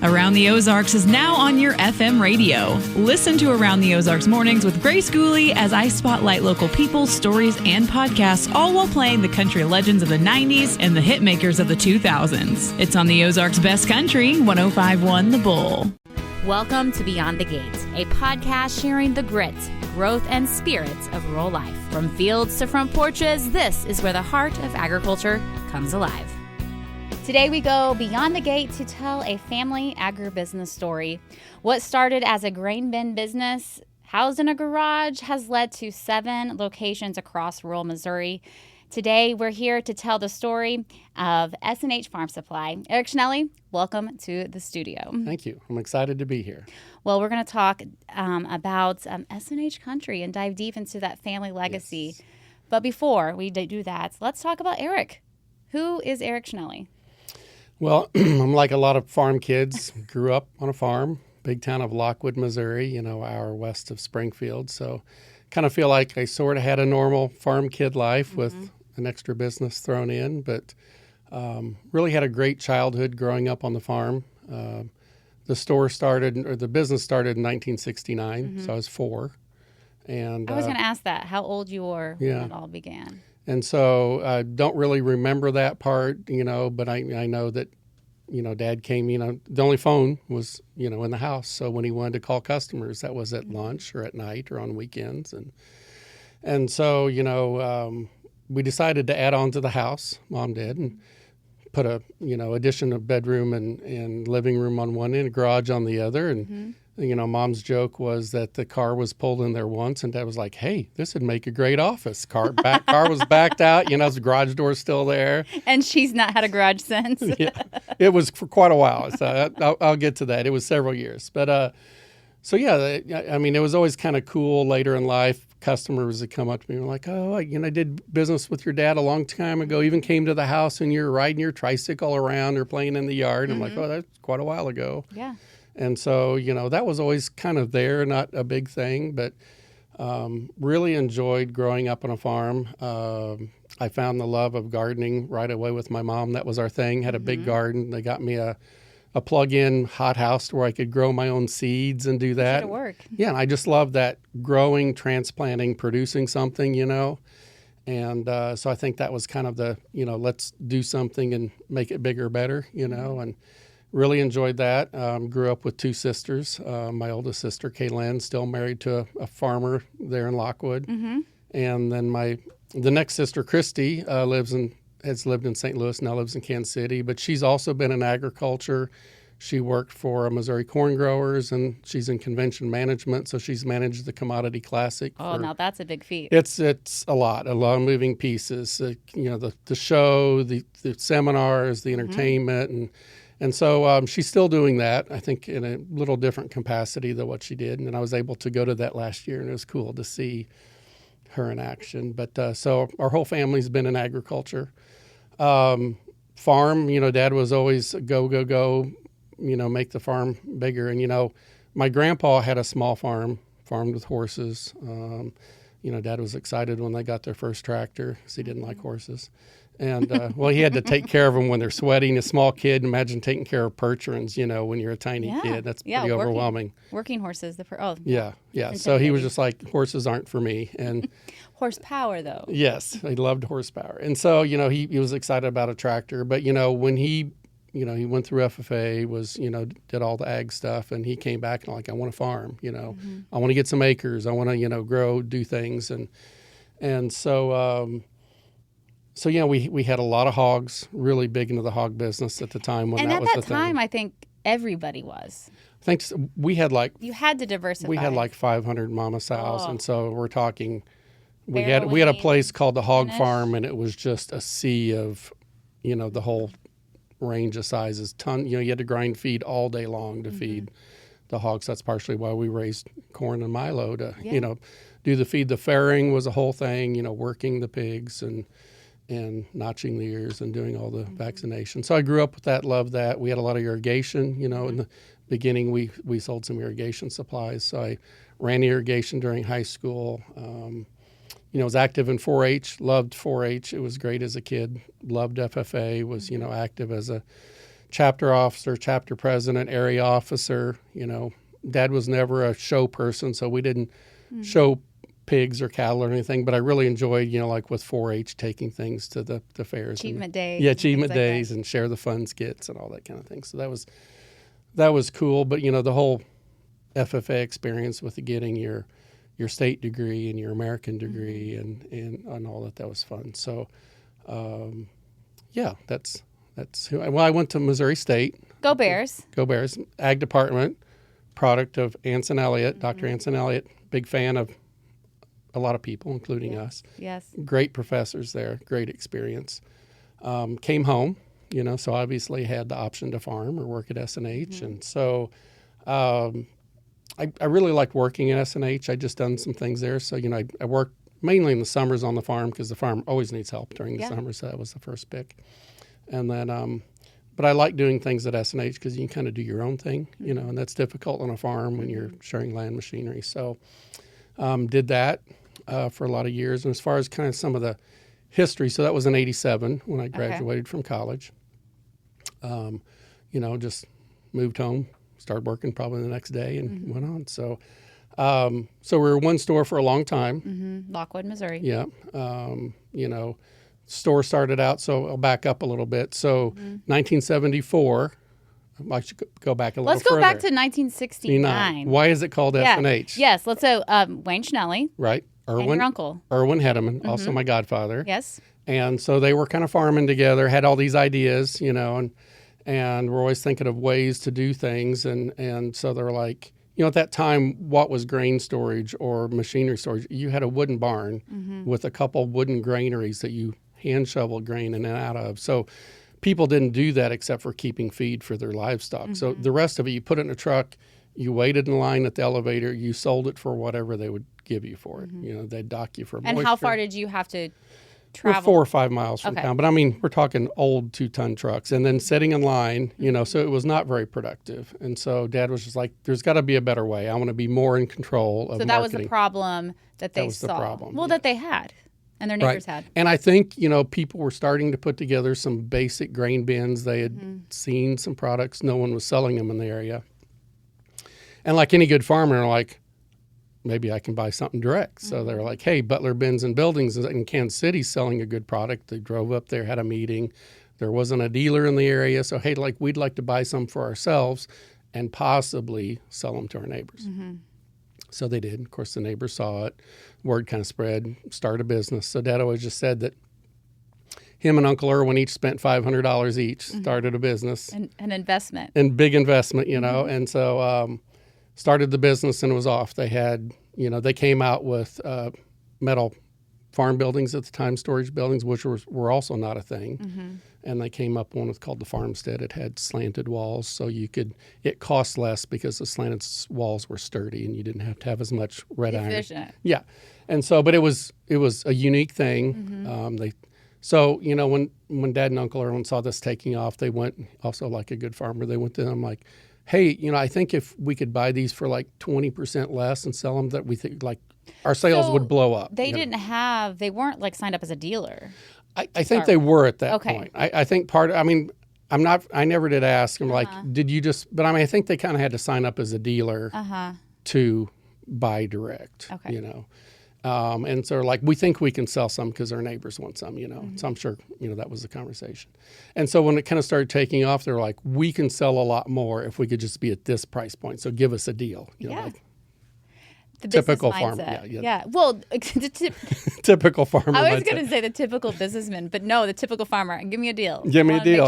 Around the Ozarks is now on your FM radio. Listen to Around the Ozarks mornings with Grace Gooley as I spotlight local people, stories, and podcasts, all while playing the country legends of the 90s and the hit makers of the 2000s. It's on the Ozarks' best country, 105.1 The Bull. Welcome to Beyond the Gate, a podcast sharing the grit, growth, and spirit of rural life. From fields to front porches, this is where the heart of agriculture comes alive. Today we go beyond the gate to tell a family agribusiness story. What started as a grain bin business housed in a garage has led to 7 locations across rural Missouri. Today we're here to tell the story of S&H Farm Supply. Eric Schnelle, welcome to the studio. Thank you. I'm excited to be here. Well, we're going to talk about S&H country and dive deep into that family legacy. Yes. But before we do that, let's talk about Eric. Who is Eric Schnelle? Well, I'm like a lot of farm kids. Grew up on a farm, big town of Lockwood, Missouri, hour west of Springfield. So kind of feel like I sort of had a normal farm kid life with an extra business thrown in, but really had a great childhood growing up on the farm. The business started in 1969, so I was 4. And I was going to ask that, how old you were when it all began. And so I don't really remember that part, but I know that, Dad came, the only phone was, in the house. So when he wanted to call customers, that was at lunch or at night or on weekends. And so, we decided to add on to the house, Mom did, and put a, addition of bedroom and living room on one end, garage on the other. And, Mom's joke was that the car was pulled in there once, and Dad was like, hey, this would make a great office. Car was backed out, the garage door's still there. And she's not had a garage since. Yeah, it was for quite a while. So I'll get to that. It was several years. But it was always kind of cool later in life. Customers would come up to me and were like, oh, I did business with your dad a long time ago, even came to the house and you're riding your tricycle around or playing in the yard. I'm like, oh, that's quite a while ago. Yeah. And so, that was always kind of there, not a big thing, but really enjoyed growing up on a farm. I found the love of gardening right away with my mom. That was our thing, had a big garden. They got me a plug-in hothouse where I could grow my own seeds and do that. It'll work. Yeah, and I just love that growing, transplanting, producing something, And so I think that was kind of the, let's do something and make it bigger, better, and really enjoyed that. Grew up with 2 sisters. My oldest sister, Kaylin, still married to a farmer there in Lockwood. And then the next sister, Christy, has lived in St. Louis, now lives in Kansas City, but she's also been in agriculture. She worked for Missouri Corn Growers, and she's in convention management, so she's managed the Commodity Classic. Now that's a big feat. It's a lot of moving pieces. The show, the seminars, the entertainment, and so she's still doing that. I think in a little different capacity than what she did, and I was able to go to that last year, and it was cool to see her in action. But so our whole family's been in agriculture. Farm, Dad was always go, make the farm bigger. And, my grandpa had a small farmed with horses. Dad was excited when they got their first tractor because he didn't like horses. And, he had to take care of them when they're sweating. A small kid, imagine taking care of percherons, when you're a tiny kid. That's pretty overwhelming. Working horses. Yeah. So he was just like, horses aren't for me. And horsepower, though. Yes, he loved horsepower. And so, he was excited about a tractor. But, when he went through FFA, did all the ag stuff, and he came back and I want to farm, I want to get some acres. I want to, grow, do things. And so, we had a lot of hogs, really big into the hog business at the time when that was the thing. And at that time, I think everybody was. Thanks. We had you had to diversify. We had 500 mama sows, and so we're talking. We had a place called the Hog Farm, and it was just a sea of, the whole range of sizes. You had to grind feed all day long to feed the hogs. That's partially why we raised corn and milo to, do the feed. The farrowing was a whole thing. Working the pigs and notching the ears and doing all the vaccinations. So I grew up with that, loved that. We had a lot of irrigation, in the beginning we sold some irrigation supplies. So I ran irrigation during high school. Was active in 4-H, loved 4-H. It was great as a kid, loved FFA, was, active as a chapter officer, chapter president, area officer. Dad was never a show person, so we didn't show pigs or cattle or anything, but I really enjoyed, like with 4-H, taking things to the fairs. Achievement days. Yeah, achievement days and share the fun skits and all that kind of thing. So that was cool. But, the whole FFA experience with getting your state degree and your American degree and all that was fun. So, that's who I went to Missouri State. Go Bears. Go Bears. Ag department, product of Anson Elliott, Dr. Anson Elliott, big fan of a lot of people, including us. Yes. Great professors there, great experience. Came home, so obviously had the option to farm or work at S&H. And so I really liked working at S&H. I just done some things there. So, I worked mainly in the summers on the farm because the farm always needs help during the summer. So that was the first pick. And then, but I like doing things at S&H because you can kind of do your own thing, and that's difficult on a farm when you're sharing land machinery. So did that for a lot of years. And as far as kind of some of the history, so that was in 87 when I graduated from college. Just moved home, started working probably the next day and went on. So we were one store for a long time. Lockwood, Missouri. Yeah. Store started out, so I'll back up a little bit. So 1974, I should go back a little further. Let's go back to 1969. Why is it called S&H? Yes. Let's Wayne Schnelle. Right. And your uncle. Erwin Hedeman, also my godfather. Yes. And so they were kind of farming together, had all these ideas, and we're always thinking of ways to do things. And so they were like, at that time, what was grain storage or machinery storage? You had a wooden barn with a couple wooden granaries that you hand shoveled grain in and out of. So people didn't do that except for keeping feed for their livestock. So the rest of it, you put it in a truck, you waited in line at the elevator, you sold it for whatever they would give you for it. They'd dock you for moisture. And how far did you have to travel? We're 4 or 5 miles from town. But I mean, we're talking old 2-ton trucks. And then sitting in line, so it was not very productive. And so Dad was just like, there's got to be a better way. I want to be more in control of marketing. So that was the problem that they saw. That was the problem. Well, that they had. And their neighbors had. And I think, people were starting to put together some basic grain bins. They had seen some products. No one was selling them in the area. And like any good farmer, they're like, maybe I can buy something direct. So they're like, hey, Butler Bins and Buildings in Kansas City selling a good product. They drove up there, had a meeting. There wasn't a dealer in the area. So, hey, we'd like to buy some for ourselves and possibly sell them to our neighbors. So they did. Of course, the neighbors saw it. Word kind of spread, started a business. So Dad always just said that him and Uncle Erwin each spent $500 each, started a business. An investment. And big investment, And so started the business and it was off. They had, they came out with metal farm buildings at the time, storage buildings, which were also not a thing. And they came up one called the Farmstead. It had slanted walls, so it cost less because the slanted walls were sturdy and you didn't have to have as much red iron. Yeah. And so, but it was a unique thing. When Dad and Uncle Erwin saw this taking off, they went, also like a good farmer, they went to them like, hey, I think if we could buy these for like 20% less and sell them, that we think like our sales would blow up. They they weren't like signed up as a dealer. I think they were at that point. I think I never did ask them like, did you just, but I think they kind of had to sign up as a dealer to buy direct, and so like, we think we can sell some because our neighbors want some, so I'm sure, that was the conversation. And so when it kind of started taking off, they're like, we can sell a lot more if we could just be at this price point. So give us a deal. The typical farmer. Yeah. Well, typical farmer. I was going to say the typical businessman, but no, the typical farmer. Give me a deal. Give me a deal.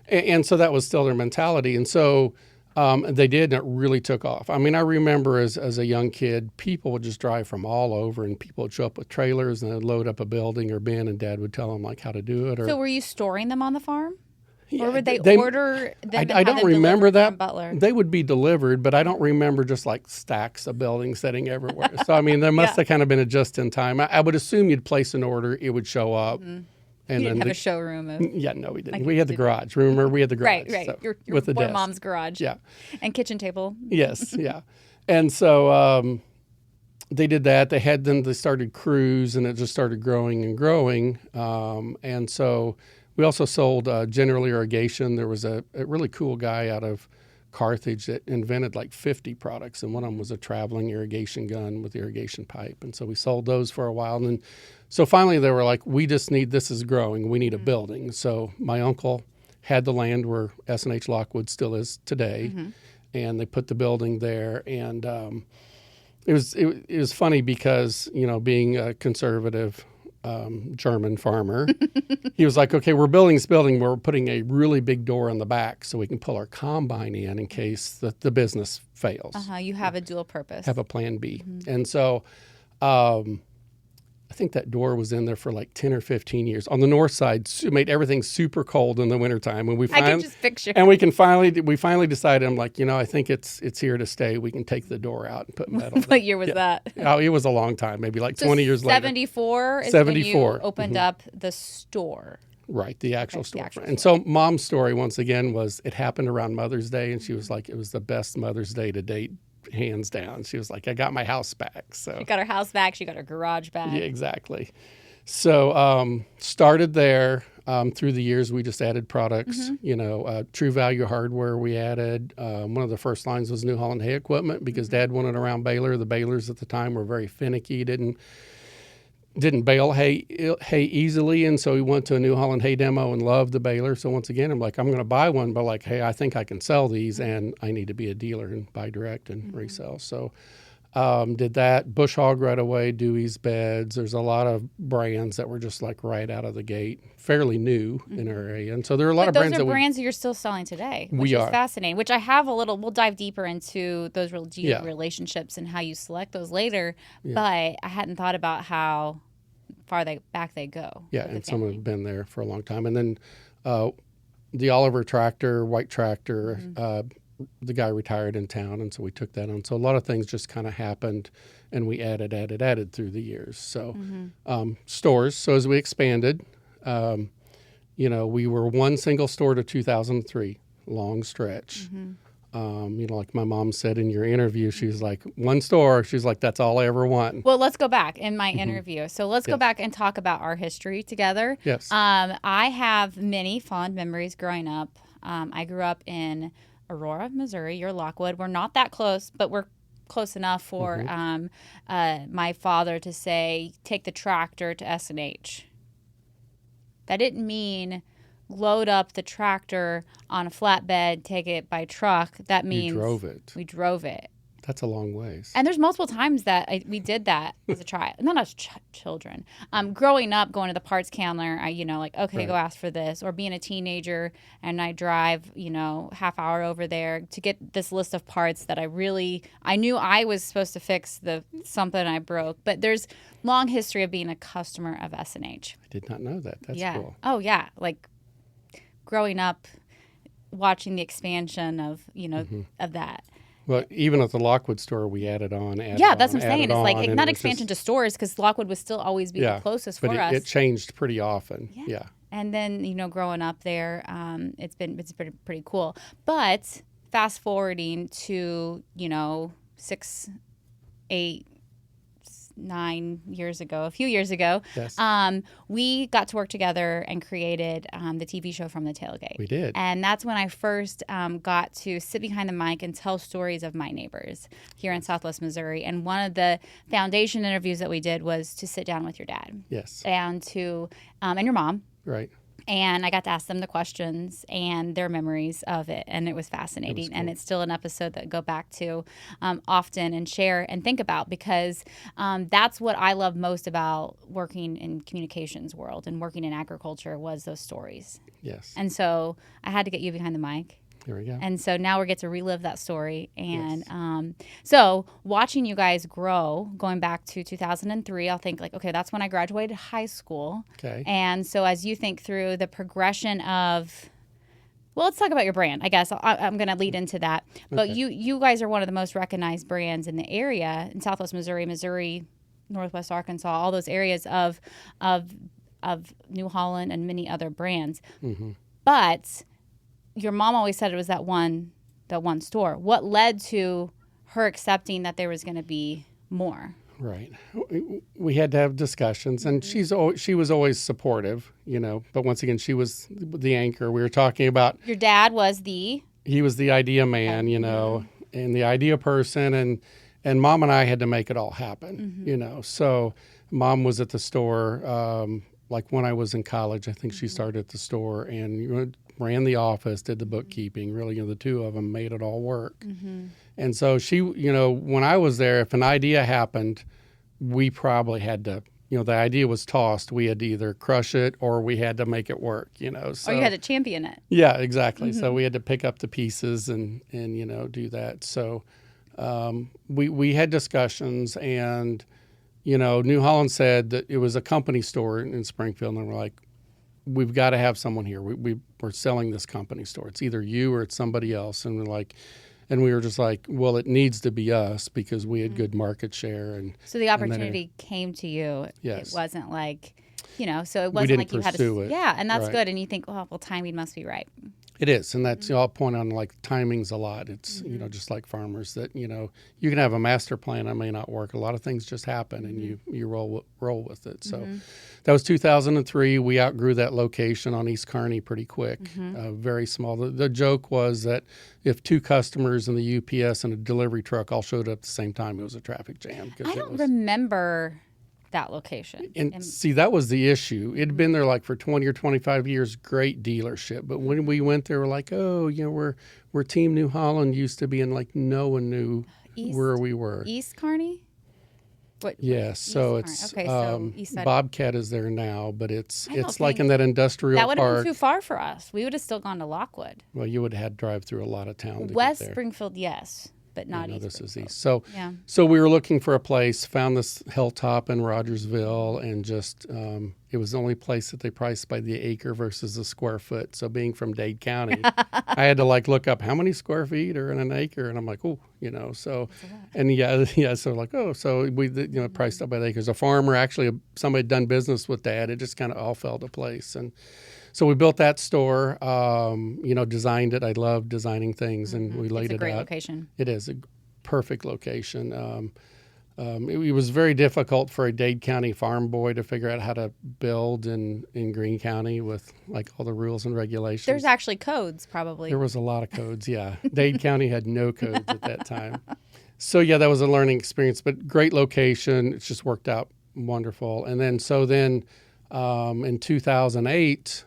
And so that was still their mentality. And so they did, and it really took off. I mean, I remember as a young kid, people would just drive from all over, and people would show up with trailers and they'd load up a building or bin, and Dad would tell them like how to do it. So were you storing them on the farm? Yeah, or would they order them? I don't remember that. Butler? They would be delivered, but I don't remember just like stacks of buildings sitting everywhere. So, I mean, there must have kind of been a just in time. I would assume you'd place an order, it would show up. And you didn't have a showroom. No, we didn't. We had the garage. Remember, we had the garage. Right. So, your with the desk. mom's garage. Yeah. And kitchen table. Yes, yeah. And so they did that. They started crews, and it just started growing and growing. And so We also sold general irrigation. There was a really cool guy out of Carthage that invented like 50 products, and one of them was a traveling irrigation gun with irrigation pipe. And so we sold those for a while. And then, so finally they were like, this is growing. We need a building. So my uncle had the land where S&H Lockwood still is today, and they put the building there. And it was funny because, being a conservative German farmer, he was like, okay, we're building this building. We're putting a really big door on the back so we can pull our combine in case the business fails. You have a dual purpose. Have a plan B. And so I think that door was in there for like 10 or 15 years. On the north side, it made everything super cold in the wintertime. And I can just picture. And we finally decided, I'm like, I think it's here to stay. We can take the door out and put metal. What year was that? Oh, it was a long time, maybe like 20 years later. 74 is 74. when you opened up the store. Right, the actual store. And so Mom's story, once again, was it happened around Mother's Day, and she was like, it was the best Mother's Day to date, hands down. She was like, I got my house back. So she got her house back. She got her garage back. Yeah, exactly. So started there. Through the years, we just added products. True Value hardware we added. One of the first lines was New Holland hay equipment because Dad wanted around baler. The balers at the time were very finicky. Didn't bale hay easily, and so we went to a New Holland hay demo and loved the baler. So once again, I'm like, I'm going to buy one, but like, hey, I think I can sell these, and I need to be a dealer and buy direct and resell. So did that. Bush hog right away, Dewey's beds. There's a lot of brands that were just like right out of the gate, fairly new in our area. And so there are a lot of brands that brands that you're still selling today, which is fascinating, which I have we'll dive deeper into those relationships and how you select those later. Yeah. But I hadn't thought about how far back they go. Yeah, and some have been there for a long time. And then the Oliver tractor, white tractor, the guy retired in town, and so we took that on. So a lot of things just kind of happened, and we added through the years. So stores. So as we expanded, we were one single store to 2003, long stretch. Like my mom said in your interview, she's like, one store. She's like, that's all I ever want. Well, let's go back in my interview. So let's go back and talk about our history together. Yes. I have many fond memories growing up. I grew up in Aurora, Missouri. You're Lockwood. We're not that close, but we're close enough for my father to say, take the tractor to S&H. That didn't mean load up the tractor on a flatbed, take it by truck. That means we drove it. That's a long ways. And there's multiple times that we did that as a child, not as children. Growing up, going to the parts counter, go ask for this, or being a teenager, and I drive, half hour over there to get this list of parts that I knew I was supposed to fix something I broke. But there's long history of being a customer of S&H. I did not know that. That's cool. Oh yeah, like growing up, watching the expansion of of that. Well, even at the Lockwood store, we added on. That's what I'm saying. It's like not expansion to stores because Lockwood would still always be the closest for us. It changed pretty often. Yeah. And then growing up there, it's pretty cool. But fast forwarding to 6, 8, 9 years ago, a few years ago, yes. We got to work together and created the TV show From the Tailgate. We did. And that's when I first got to sit behind the mic and tell stories of my neighbors here in Southwest Missouri. And one of the foundation interviews that we did was to sit down with your dad. Yes. And and your mom. Right. And I got to ask them the questions and their memories of it. And it was fascinating. It was cool. And it's still an episode that I go back to often and share and think about because that's what I love most about working in communications world and working in agriculture was those stories. Yes. And so I had to get you behind the mic. Here we go. And so now we get to relive that story. And so watching you guys grow, going back to 2003, I'll think like, okay, that's when I graduated high school. Okay. And so as you think through the progression of, well, let's talk about your brand. I guess I'm going to lead into that. But you guys are one of the most recognized brands in the area in Southwest Missouri, Northwest Arkansas, all those areas of New Holland and many other brands. Mm-hmm. But your mom always said it was that one store. What led to her accepting that there was going to be more? Right. We had to have discussions, and she was always supportive, but once again, she was the anchor. We were talking about. Your dad was He was the idea man, and the idea person, and Mom and I had to make it all happen, So Mom was at the store, like when I was in college, I think she started at the store and ran the office, did the bookkeeping. Really, the two of them made it all work. And so she, when I was there, if an idea happened, we probably had to, the idea was tossed. We had to either crush it or we had to make it work, So, or you had to champion it. Yeah, exactly. So we had to pick up the pieces and do that. So we had discussions, and, New Holland said that it was a company store in Springfield, and we're like, we've got to have someone here. We're selling this company store. It's either you or it's somebody else. And we're like, and we were just like, well, it needs to be us because we had good market share. And so the opportunity came to you. Yes. It wasn't like, so it wasn't like you had to. It. Yeah, and that's right. good. And you think, well, timing must be right. It is, and that's I'll point on like timing's a lot. It's just like farmers that you can have a master plan that may not work. A lot of things just happen, and you roll with it. So that was 2003. We outgrew that location on East Kearney pretty quick. Very small. The joke was that if two customers in the UPS and a delivery truck all showed up at the same time, it was a traffic jam. I don't remember that location. And see, that was the issue. It had been there like for 20 or 25 years, great dealership. But when we went there, we're like, we're Team New Holland used to be, and like no one knew where we were. East Kearney? What? Yes, so it's okay, so East Side. Bobcat is there now, but it's like in that industrial park. That would have been too far for us. We would have still gone to Lockwood. Well, you would have had to drive through a lot of town to West get there. Springfield, yes. But not East. This Springfield. is East. So we were looking for a place, found this hilltop in Rogersville, and just it was the only place that they priced by the acre versus the square foot. So being from Dade County, I had to look up how many square feet are in an acre, and I'm like, so so we priced up by the acres. A farmer, actually somebody had done business with Dad. It just kind of all fell to place, and so we built that store, designed it. I love designing things, and we laid it out. It's a great location. It is a perfect location. It was very difficult for a Dade County farm boy to figure out how to build in Greene County with all the rules and regulations. There's actually codes, probably. There was a lot of codes, yeah. Dade County had no codes at that time. So, that was a learning experience, but great location. It just worked out wonderful. And then in 2008...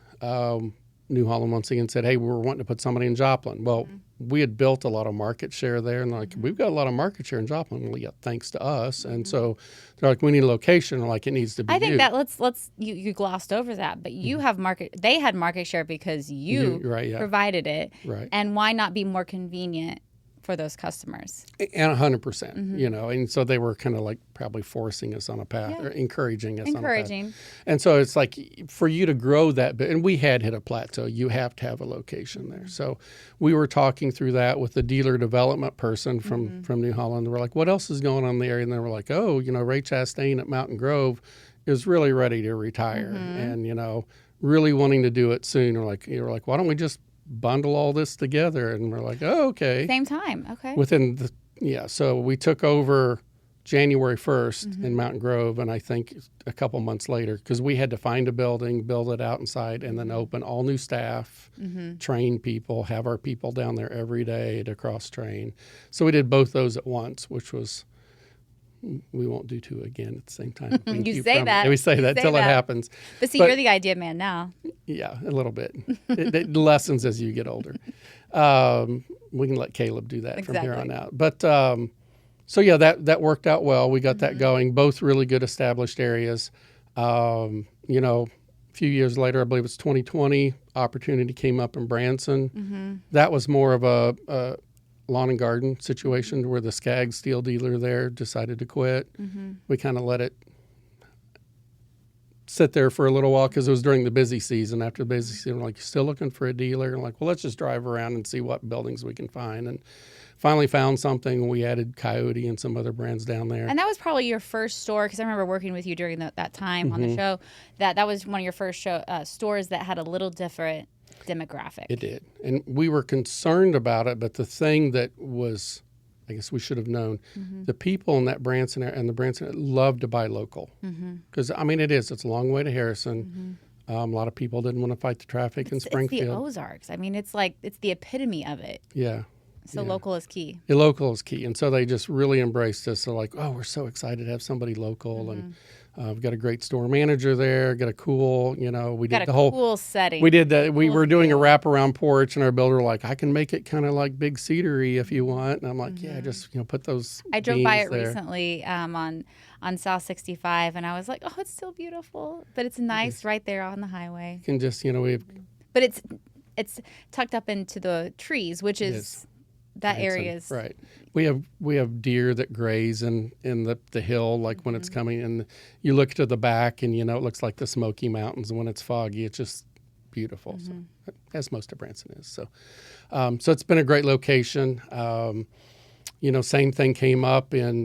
New Holland once again said, hey, we were wanting to put somebody in Joplin. Well, we had built a lot of market share there, and we've got a lot of market share in Joplin. Well, yeah, thanks to us. And so they're like, we need a location. We're like, it needs to be I think that let's you glossed over that, but you have they had market share because you provided it. Right. And why not be more convenient for those customers? And 100%, and so they were kind of probably forcing us on a path or encouraging us on a path. And so it's for you to grow that bit, and we had hit a plateau, you have to have a location there. So we were talking through that with the dealer development person from New Holland. We're like, what else is going on in the area? And they were like, Ray Chastain at Mountain Grove is really ready to retire and, really wanting to do it soon. You're like, why don't we just bundle all this together? And we're like, oh, okay. Same time, okay. So we took over January 1st in Mountain Grove, and I think a couple months later, because we had to find a building, build it out inside, and then open all new staff, train people, have our people down there every day to cross-train. So we did both those at once, which was, we won't do two again at the same time. You say that. Yeah, we say that till it happens. But you're the idea man now. Yeah, a little bit. It lessens as you get older. We can let Caleb do that from here on out. But that worked out well. We got that going. Both really good established areas. A few years later, I believe it's 2020, opportunity came up in Branson. That was more of a lawn and garden situation where the Skaggs steel dealer there decided to quit. We kind of let it sit there for a little while because it was during the busy season. After the busy season, we're like, still looking for a dealer? And let's just drive around and see what buildings we can find. And finally found something. We added Coyote and some other brands down there. And that was probably your first store, because I remember working with you during that time on the show. That was one of your first stores that had a little different demographic. It did. And we were concerned about it, but the thing that was I guess we should have known. The people in that Branson and the Branson love to buy local because I mean it's a long way to Harrison. A lot of people didn't want to fight the traffic in Springfield. It's the Ozarks. I mean, it's the epitome of it. Yeah. So local is key. The local is key, and so they just really embraced us. They're like, oh, we're so excited to have somebody local, and we've got a great store manager there. Got a cool, we did the whole cool setting. We did that. We were doing a wraparound porch, and our builder like, I can make it kind of like big cedar-y if you want. And I'm like, yeah, just put those. I drove by it there. recently on South 65, and I was like, oh, it's still beautiful, but it's nice right there on the highway. You can just we. But it's tucked up into the trees, which is. That area is right. We have deer that graze in the hill, like when it's coming, and you look to the back, and it looks like the Smoky Mountains. And when it's foggy, it's just beautiful. So, as most of Branson is. So, so it's been a great location. Same thing came up in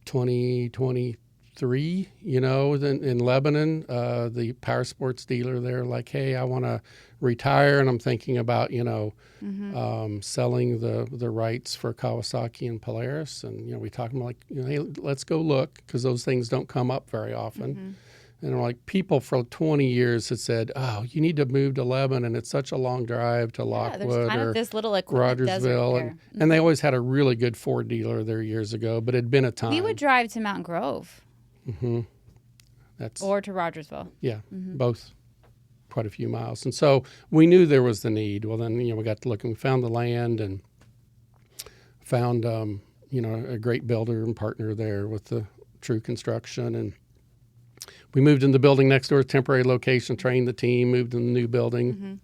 2023. In Lebanon, the power sports dealer there, like, hey, I want to retire, and I'm thinking about selling the rights for Kawasaki and Polaris, and we talked about like, hey, let's go look, because those things don't come up very often. And like, people for 20 years had said, oh, you need to move to Lebanon, it's such a long drive to Lockwood there's kind or of this little Rogersville, and they always had a really good Ford dealer there years ago, but it had been a time. We would drive to Mountain Grove. Or to Rogersville. Yeah, both quite a few miles. And so we knew there was the need. Well, then, we got to look, and we found the land and found, a great builder and partner there with the True Construction. And we moved in the building next door, temporary location, trained the team, moved in the new building.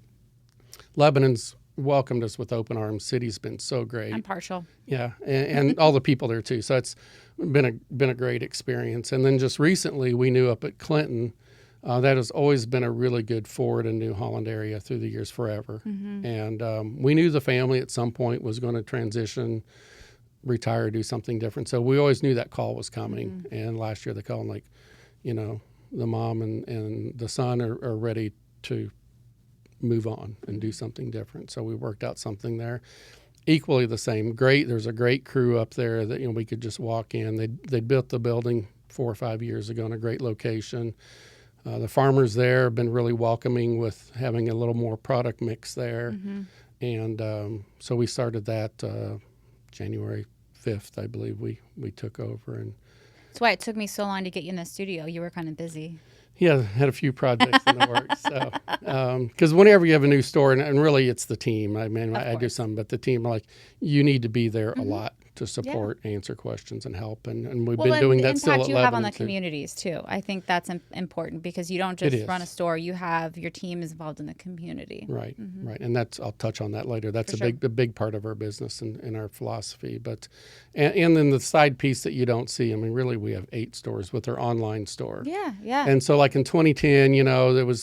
Lebanon's welcomed us with open arms. City's been so great. I'm partial. Yeah, and all the people there too. So it's been a great experience. And then just recently, we knew up at Clinton, that has always been a really good Ford and New Holland area through the years forever. And we knew the family at some point was going to transition, retire, do something different. So we always knew that call was coming. And last year they called, like, the mom and the son are ready to move on and do something different. So we worked out something there. Equally the same. Great. There's a great crew up there that we could just walk in. They built the building 4 or 5 years ago in a great location. The farmers there have been really welcoming with having a little more product mix there. And so we started that January 5th, I believe we took over. And that's why it took me so long to get you in the studio. You were kind of busy. Yeah, had a few projects in the works. So, because whenever you have a new store, and really it's the team. I mean, I do some, but the team, like, you need to be there a lot to support, answer questions, and help. And we've been doing that still at Lebanon. The impact you have on the communities too. I think that's important, because you don't just run a store. You have your team is involved in the community. Right, right. And I'll touch on that later. That's a big part of our business and our philosophy. But and then the side piece that you don't see. I mean, really, we have 8 stores with our online store. Yeah, yeah. And so, like in 2010,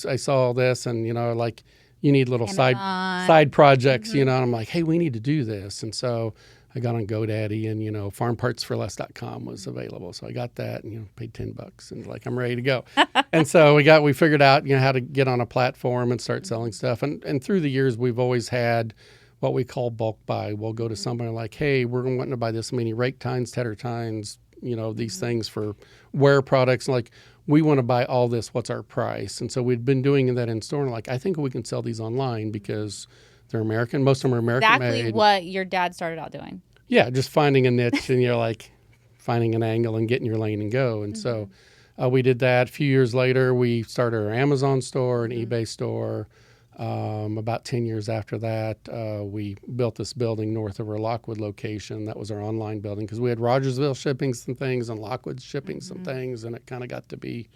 I saw all this, and like, you need little side projects, and I'm like, hey, we need to do this. And so I got on GoDaddy, and farmpartsforless.com was available. So I got that, and paid $10, and like, I'm ready to go. And so we figured out how to get on a platform and start selling stuff. And through the years, we've always had what we call bulk buy. We'll go to somebody like, hey, we're wanting to buy this many rake tines, tedder tines, these things for wear products. Like, we want to buy all this. What's our price? And so we'd been doing that in store, and like, I think we can sell these online because they're American. Most of them are American made. Exactly what your dad started out doing. Yeah, just finding a niche, and you're like finding an angle and getting your lane and go. And so we did that. A few years later, we started our Amazon store, an eBay store. About 10 years after that, we built this building north of our Lockwood location. That was our online building, because we had Rogersville shipping some things and Lockwood shipping some things, and it kind of got to be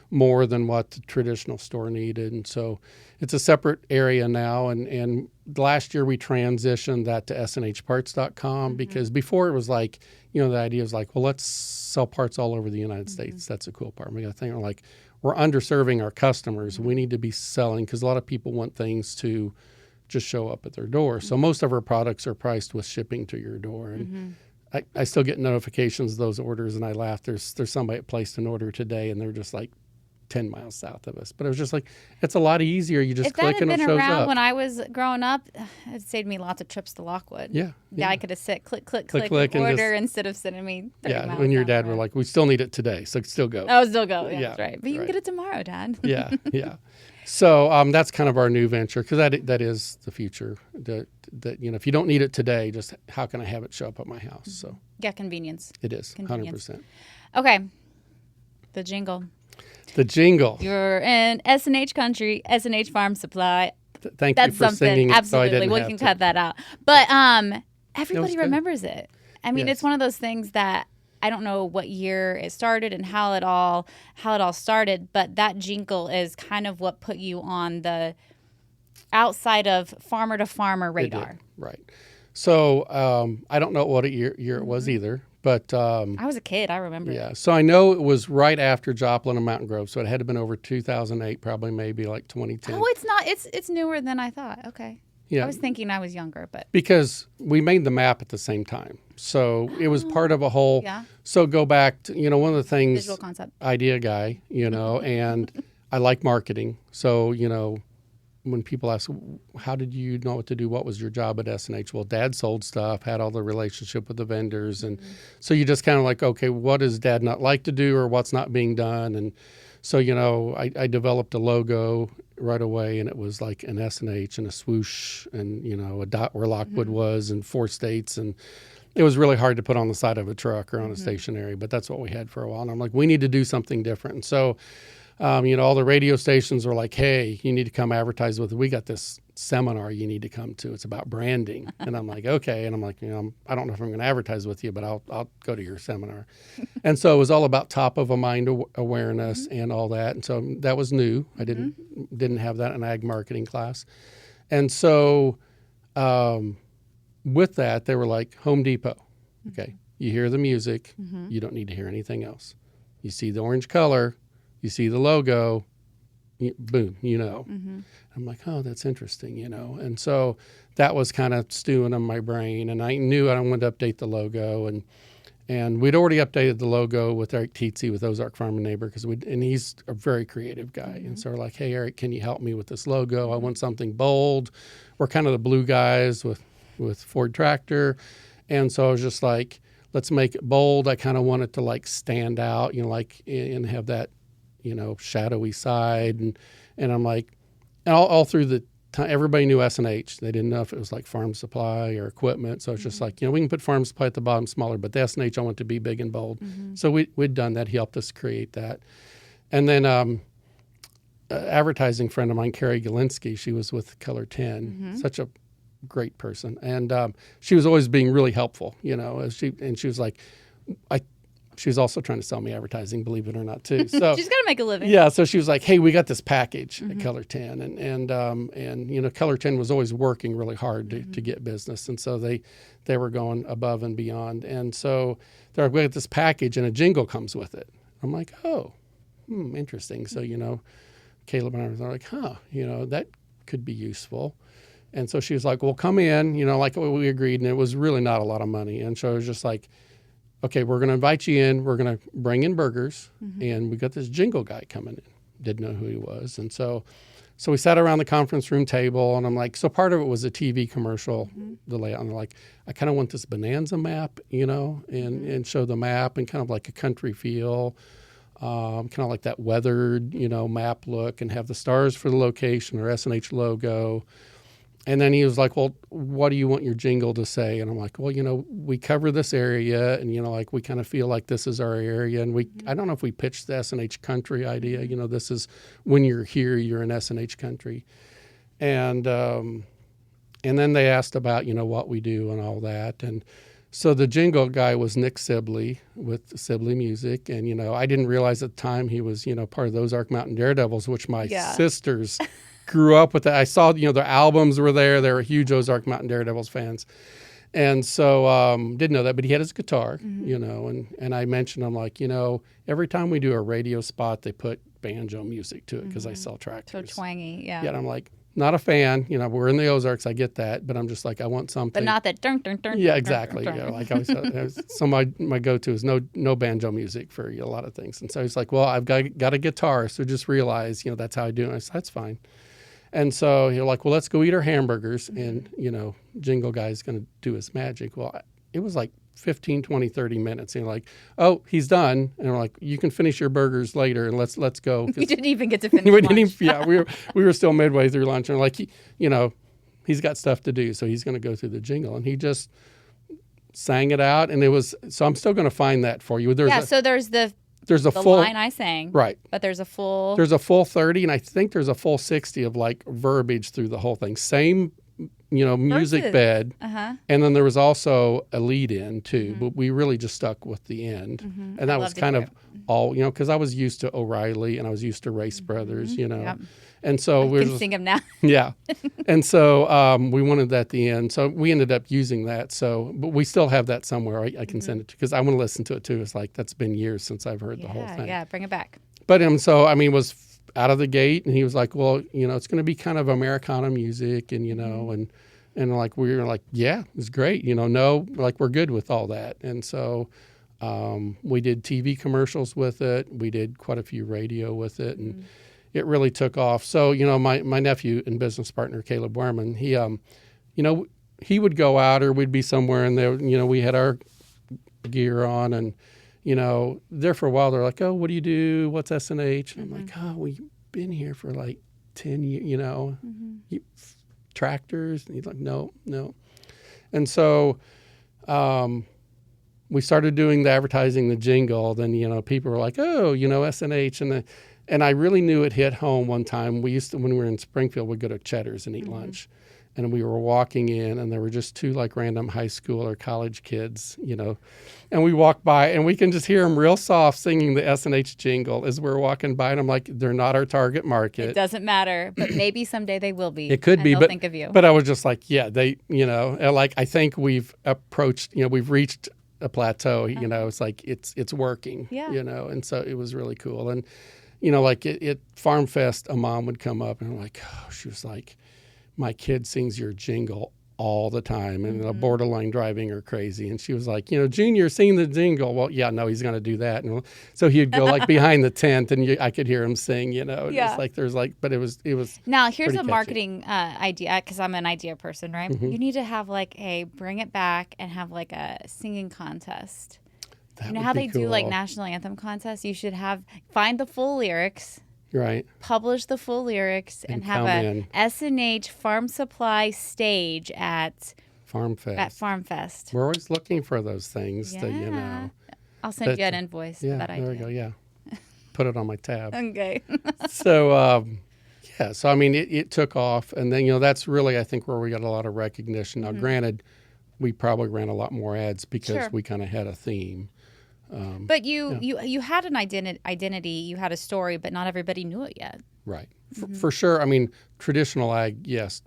more than what the traditional store needed. And so it's a separate area now. And last year we transitioned that to snhparts.com, because before it was like, the idea was like, well, let's sell parts all over the United States. That's a cool part. We got to think, like, we're underserving our customers. We need to be selling, because a lot of people want things to just show up at their door. So most of our products are priced with shipping to your door. And I still get notifications of those orders, and I laugh. There's somebody that placed an order today, and they're just like 10 miles south of us. But it was just like, it's a lot easier. You just if click and it shows up. If that had been around when I was growing up, it saved me lots of trips to Lockwood. Yeah. I could have said click, order instead of sending me 30 miles. When your dad were like, we still need it today, so still go. Oh, still go. Yeah, that's right. But you can get it tomorrow, Dad. Yeah. So that's kind of our new venture, because that is the future. That if you don't need it today, just how can I have it show up at my house? So yeah, convenience. It is 100%. Okay, the jingle. The jingle. You're in S&H country, S&H Farm Supply. Thank you for singing. Absolutely, so we can cut that out. But everybody remembers it. I mean, It's one of those things that I don't know what year it started and how it all started, but that jingle is kind of what put you on the outside of farmer to farmer radar. Right. So I don't know what year it was either, but I was a kid. I remember. Yeah. So I know it was right after Joplin and Mountain Grove, so it had to have been over 2008, probably maybe like 2010. Oh, it's not. It's newer than I thought. Okay. Yeah. I was thinking I was younger, but because we made the map at the same time, so it was part of a whole. Yeah. So go back to one of the things. Visual concept. Idea guy, and I like marketing. So when people ask, how did you know what to do? What was your job at S&H? Well, Dad sold stuff, had all the relationship with the vendors. And so you just kind of like, okay, what does Dad not like to do or what's not being done? And so, I developed a logo right away, and it was like an S&H and a swoosh and, a dot where Lockwood was and 4 states. And it was really hard to put on the side of a truck or on a stationary, but that's what we had for a while. And I'm like, we need to do something different. And so all the radio stations were like, hey, you need to come advertise with it. We got this seminar you need to come to. It's about branding. And I'm like, okay. And I'm like, I don't know if I'm going to advertise with you, but I'll go to your seminar. And so it was all about top of a mind awareness and all that. And so that was new. I didn't have that in ag marketing class. And so with that, they were like, Home Depot. Okay. You hear the music. You don't need to hear anything else. You see the orange color. You see the logo, boom, I'm like, oh, that's interesting, And so that was kind of stewing in my brain. And I knew I wanted to update the logo. And we'd already updated the logo with Eric Tietze with Ozark Farm and Neighbor, and he's a very creative guy. And so we're like, hey, Eric, can you help me with this logo? I want something bold. We're kind of the blue guys with Ford Tractor. And so I was just like, let's make it bold. I kind of want it to like stand out, and have that, shadowy side. And I'm like, and all through the time, everybody knew S&H. They didn't know if it was like farm supply or equipment. So it's just like, we can put farm supply at the bottom smaller, but the S&H I want to be big and bold. So we'd done that. He helped us create that. And then advertising friend of mine, Carrie Galinsky, she was with Color 10, such a great person. And she was always being really helpful, she was like, she was also trying to sell me advertising, believe it or not, too. So she's got to make a living. Yeah. So she was like, hey, we got this package at Color 10. And Color 10 was always working really hard to get business. And so they were going above and beyond. And so they're like, we got this package and a jingle comes with it. I'm like, oh, interesting. So, Caleb and I were like, that could be useful. And so she was like, well, come in, like we agreed. And it was really not a lot of money. And so I was just like, okay, we're going to invite you in. We're going to bring in burgers. And we got this jingle guy coming in. Didn't know who he was. And so we sat around the conference room table, and I'm like, so part of it was a TV commercial, the layout. And they're like, I kind of want this Bonanza map, and show the map and kind of like a country feel, kind of like that weathered, map look, and have the stars for the location or S&H logo. And then he was like, well, what do you want your jingle to say? And I'm like, well, we cover this area, and, like we kind of feel like this is our area. And I don't know if we pitched the S&H country idea. This is when you're here, you're in S&H country. And then they asked about, what we do and all that. And so the jingle guy was Nick Sibley with Sibley Music. And, I didn't realize at the time he was, part of the Ozark Mountain Daredevils, which my sisters grew up with that. I saw, their albums were there. They were huge Ozark Mountain Daredevils fans. And so didn't know that, but he had his guitar, and I mentioned, I'm like, every time we do a radio spot, they put banjo music to it because I sell tractors. So twangy, yeah. Yeah, and I'm like, not a fan. You know, we're in the Ozarks. I get that, but I'm just like, I want something. But not that dun dun dun. Yeah, dun, exactly. dun, dun. Yeah, like I was, so my go-to is no banjo music for a lot of things. And so he's like, well, I've got a guitar, so just realize, you know, that's how I do it. I said, that's fine. And so you're like, well, let's go eat our hamburgers, and, you know, Jingle Guy's going to do his magic. Well, it was like 15, 20, 30 minutes. And you're like, oh, he's done. And we're like, you can finish your burgers later, and let's go. You didn't even get to finish we lunch. didn't even, yeah, we were still midway through lunch. And we're like, you know, he's got stuff to do, so he's going to go through the jingle. And he just sang it out, and it was, so I'm still going to find that for you. So there's the full line I sang. Right. But there's a full 30, and I think there's a full 60 of like verbiage through the whole thing. Same, you know, music Verses. bed. Uh-huh. And then there was also a lead in too, but we really just stuck with the end. And that was kind of all, you know, because I was used to O'Reilly and I was used to Race Brothers, you know. Yep. And so I can sing them now. yeah. And so we wanted that at the end. So we ended up using that. So, but we still have that somewhere. I can send it to, because I want to listen to it too. It's like, that's been years since I've heard the whole thing. Yeah, bring it back. But so, I mean, was out of the gate, and he was like, well, you know, it's going to be kind of Americana music, and, you know, and like, we were like, yeah, it's great. You know, no, like, we're good with all that. And so we did TV commercials with it. We did quite a few radio with it, and it really took off. So, you know, my nephew and business partner, Caleb Werman, he, you know, he would go out, or we'd be somewhere, and there, you know, we had our gear on, and, you know, there for a while, they're like, oh, what do you do? What's SNH? And I'm like, oh, we've been here for like 10 years, you know, tractors. And he's like, no. And so we started doing the advertising, the jingle. Then, you know, people were like, oh, you know, SNH. And I really knew it hit home one time. We used to, when we were in Springfield, we'd go to Cheddar's and eat lunch. And we were walking in, and there were just two like random high school or college kids, you know. And we walked by, and we can just hear them real soft singing the S&H jingle as we're walking by. And I'm like, they're not our target market. It doesn't matter, but maybe someday they will be. It could be, but think of you. But I was just like, yeah, they, you know, like, I think we've approached, you know, we've reached a plateau. You know, it's like it's working. Yeah. You know, and so it was really cool. And you know, like at Farm Fest, a mom would come up, and I'm like, oh, she was like, my kid sings your jingle all the time, and borderline driving her crazy. And she was like, you know, Junior, sing the jingle. Well, yeah, no, he's going to do that. And so he'd go like behind the tent, and I could hear him sing, you know. Yeah. It's like, there's like, but it was. Now, here's a catchy. marketing idea, because I'm an idea person, right? You need to have like bring it back and have like a singing contest. That you know would how be they do like cool. national anthem contests? You should find the full lyrics. Right. Publish the full lyrics and have come a in. S&H Farm Supply stage at Farm Fest. Farm Fest. We're always looking for those things to, you know. I'll send you an invoice Yeah, for that idea. there we go. Yeah. Put it on my tab. Okay. So, yeah. So, I mean, it took off. And then, you know, that's really, I think, where we got a lot of recognition. Now, granted, we probably ran a lot more ads because we kind of had a theme. But you had an identity, you had a story, but not everybody knew it yet. Right. For sure. I mean, traditional ag, yes,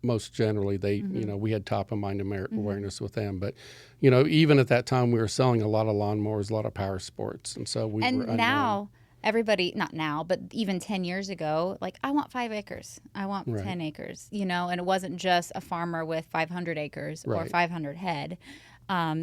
most generally they, you know, we had top of mind awareness with them. But, you know, even at that time, we were selling a lot of lawnmowers, a lot of power sports. And so we were unknown. Now, everybody, not now, but even 10 years ago, like, I want 5 acres. I want 10 acres, you know, and it wasn't just a farmer with 500 acres or 500 head.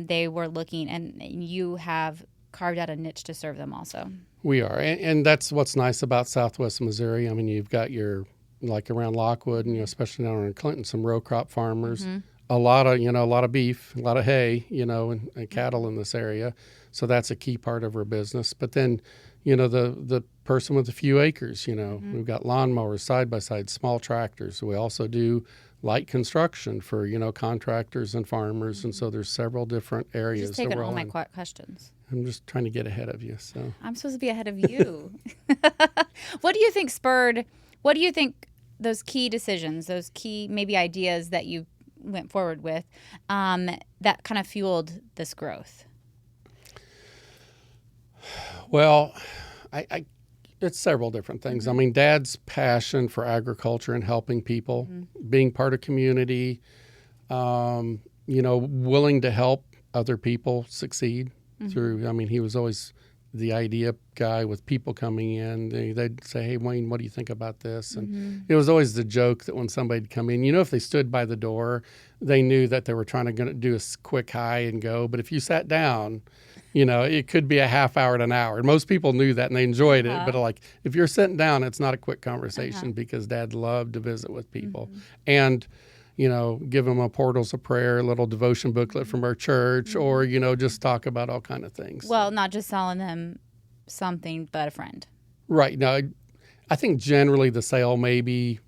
They were looking, and you have carved out a niche to serve them also. We are. And that's what's nice about Southwest Missouri. I mean, you've got your, like around Lockwood, and, you know, especially down in Clinton, some row crop farmers, a lot of beef, a lot of hay, you know, and cattle in this area. So that's a key part of our business. But then, you know, the person with a few acres, you know, we've got lawnmowers, side-by-side, small tractors. We also do light construction for, you know, contractors and farmers. And so there's several different areas. Just taking all my questions. I'm just trying to get ahead of you. So I'm supposed to be ahead of you. What do you think those key decisions, those key maybe ideas that you went forward with, that kind of fueled this growth? Well, it's several different things. I mean, Dad's passion for agriculture and helping people, being part of community, you know, willing to help other people succeed through. I mean, he was always the idea guy with people coming in. They'd say, "Hey, Wayne, what do you think about this?" And it was always the joke that when somebody'd come in, if they stood by the door, they knew that they were trying to do a quick hi and go. But if you sat down, it could be a half hour to an hour. And most people knew that and they enjoyed it. But like if you're sitting down, it's not a quick conversation because Dad loved to visit with people. And give them a Portals of Prayer, a little devotion booklet from our church, or, just talk about all kind of things. Well, not just selling them something, but a friend. Right. Now, I think generally the sale maybe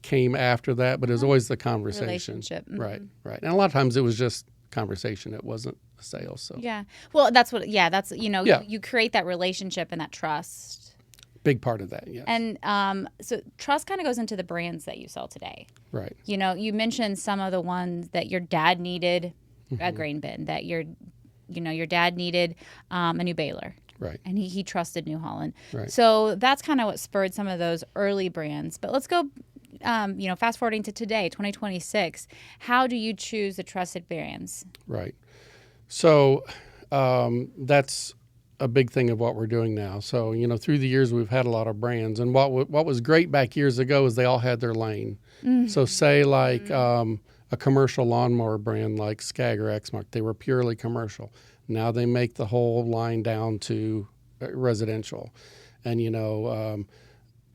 came after that, but it was always the conversation. Relationship. Right. And a lot of times it was just conversation. It wasn't a sale. So yeah. Well, you create that relationship and that trust. Big part of that, yes. And so trust kind of goes into the brands that you sell today. Right. You mentioned some of the ones that your dad needed a grain bin, that your dad needed a new baler. Right. And he trusted New Holland. Right. So that's kind of what spurred some of those early brands. But let's go, fast forwarding to today, 2026. How do you choose the trusted brands? Right. So that's a big thing of what we're doing now. So, through the years, we've had a lot of brands. And what was great back years ago is they all had their lane. So say like a commercial lawnmower brand like Skag or Exmark, they were purely commercial. Now they make the whole line down to residential. And,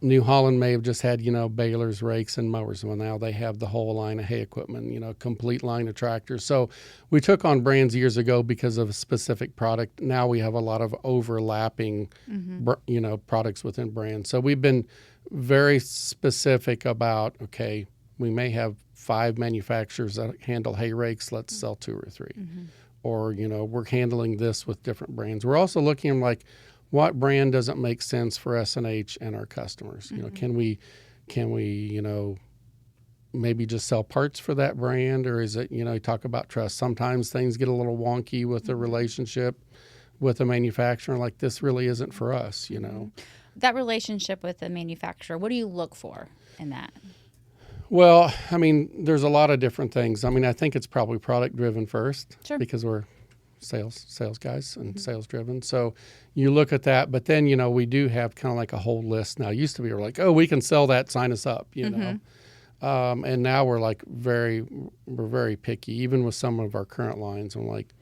New Holland may have just had, balers, rakes, and mowers. Well, now they have the whole line of hay equipment, complete line of tractors. So we took on brands years ago because of a specific product. Now we have a lot of overlapping, products within brands. So we've been very specific about, okay, we may have 5 manufacturers that handle hay rakes. Let's sell 2 or 3. Or, we're handling this with different brands. We're also looking like, what brand doesn't make sense for S&H and our customers? Can we, maybe just sell parts for that brand, or is it, you talk about trust. Sometimes things get a little wonky with the relationship with a manufacturer. Like this really isn't for us, That relationship with the manufacturer, what do you look for in that? Well, there's a lot of different things. I think it's probably product driven first, because we're sales guys and sales driven. So you look at that, but then, we do have kind of like a whole list now. It used to be, we're like, oh, we can sell that, sign us up, know. And now we're like we're very picky, even with some of our current lines. I'm like,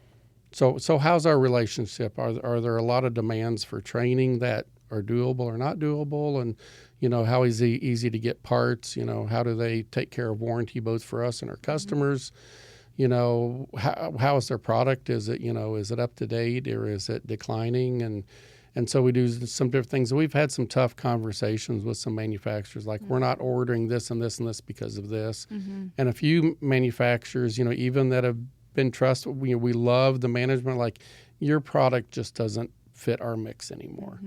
so how's our relationship? Are there a lot of demands for training that are doable or not doable? And, how easy to get parts? How do they take care of warranty both for us and our customers? How is their product? Is it, is it up to date or is it declining? And so we do some different things. We've had some tough conversations with some manufacturers, like we're not ordering this and this and this because of this. And a few manufacturers, even that have been trusted, we love the management, like your product just doesn't fit our mix anymore,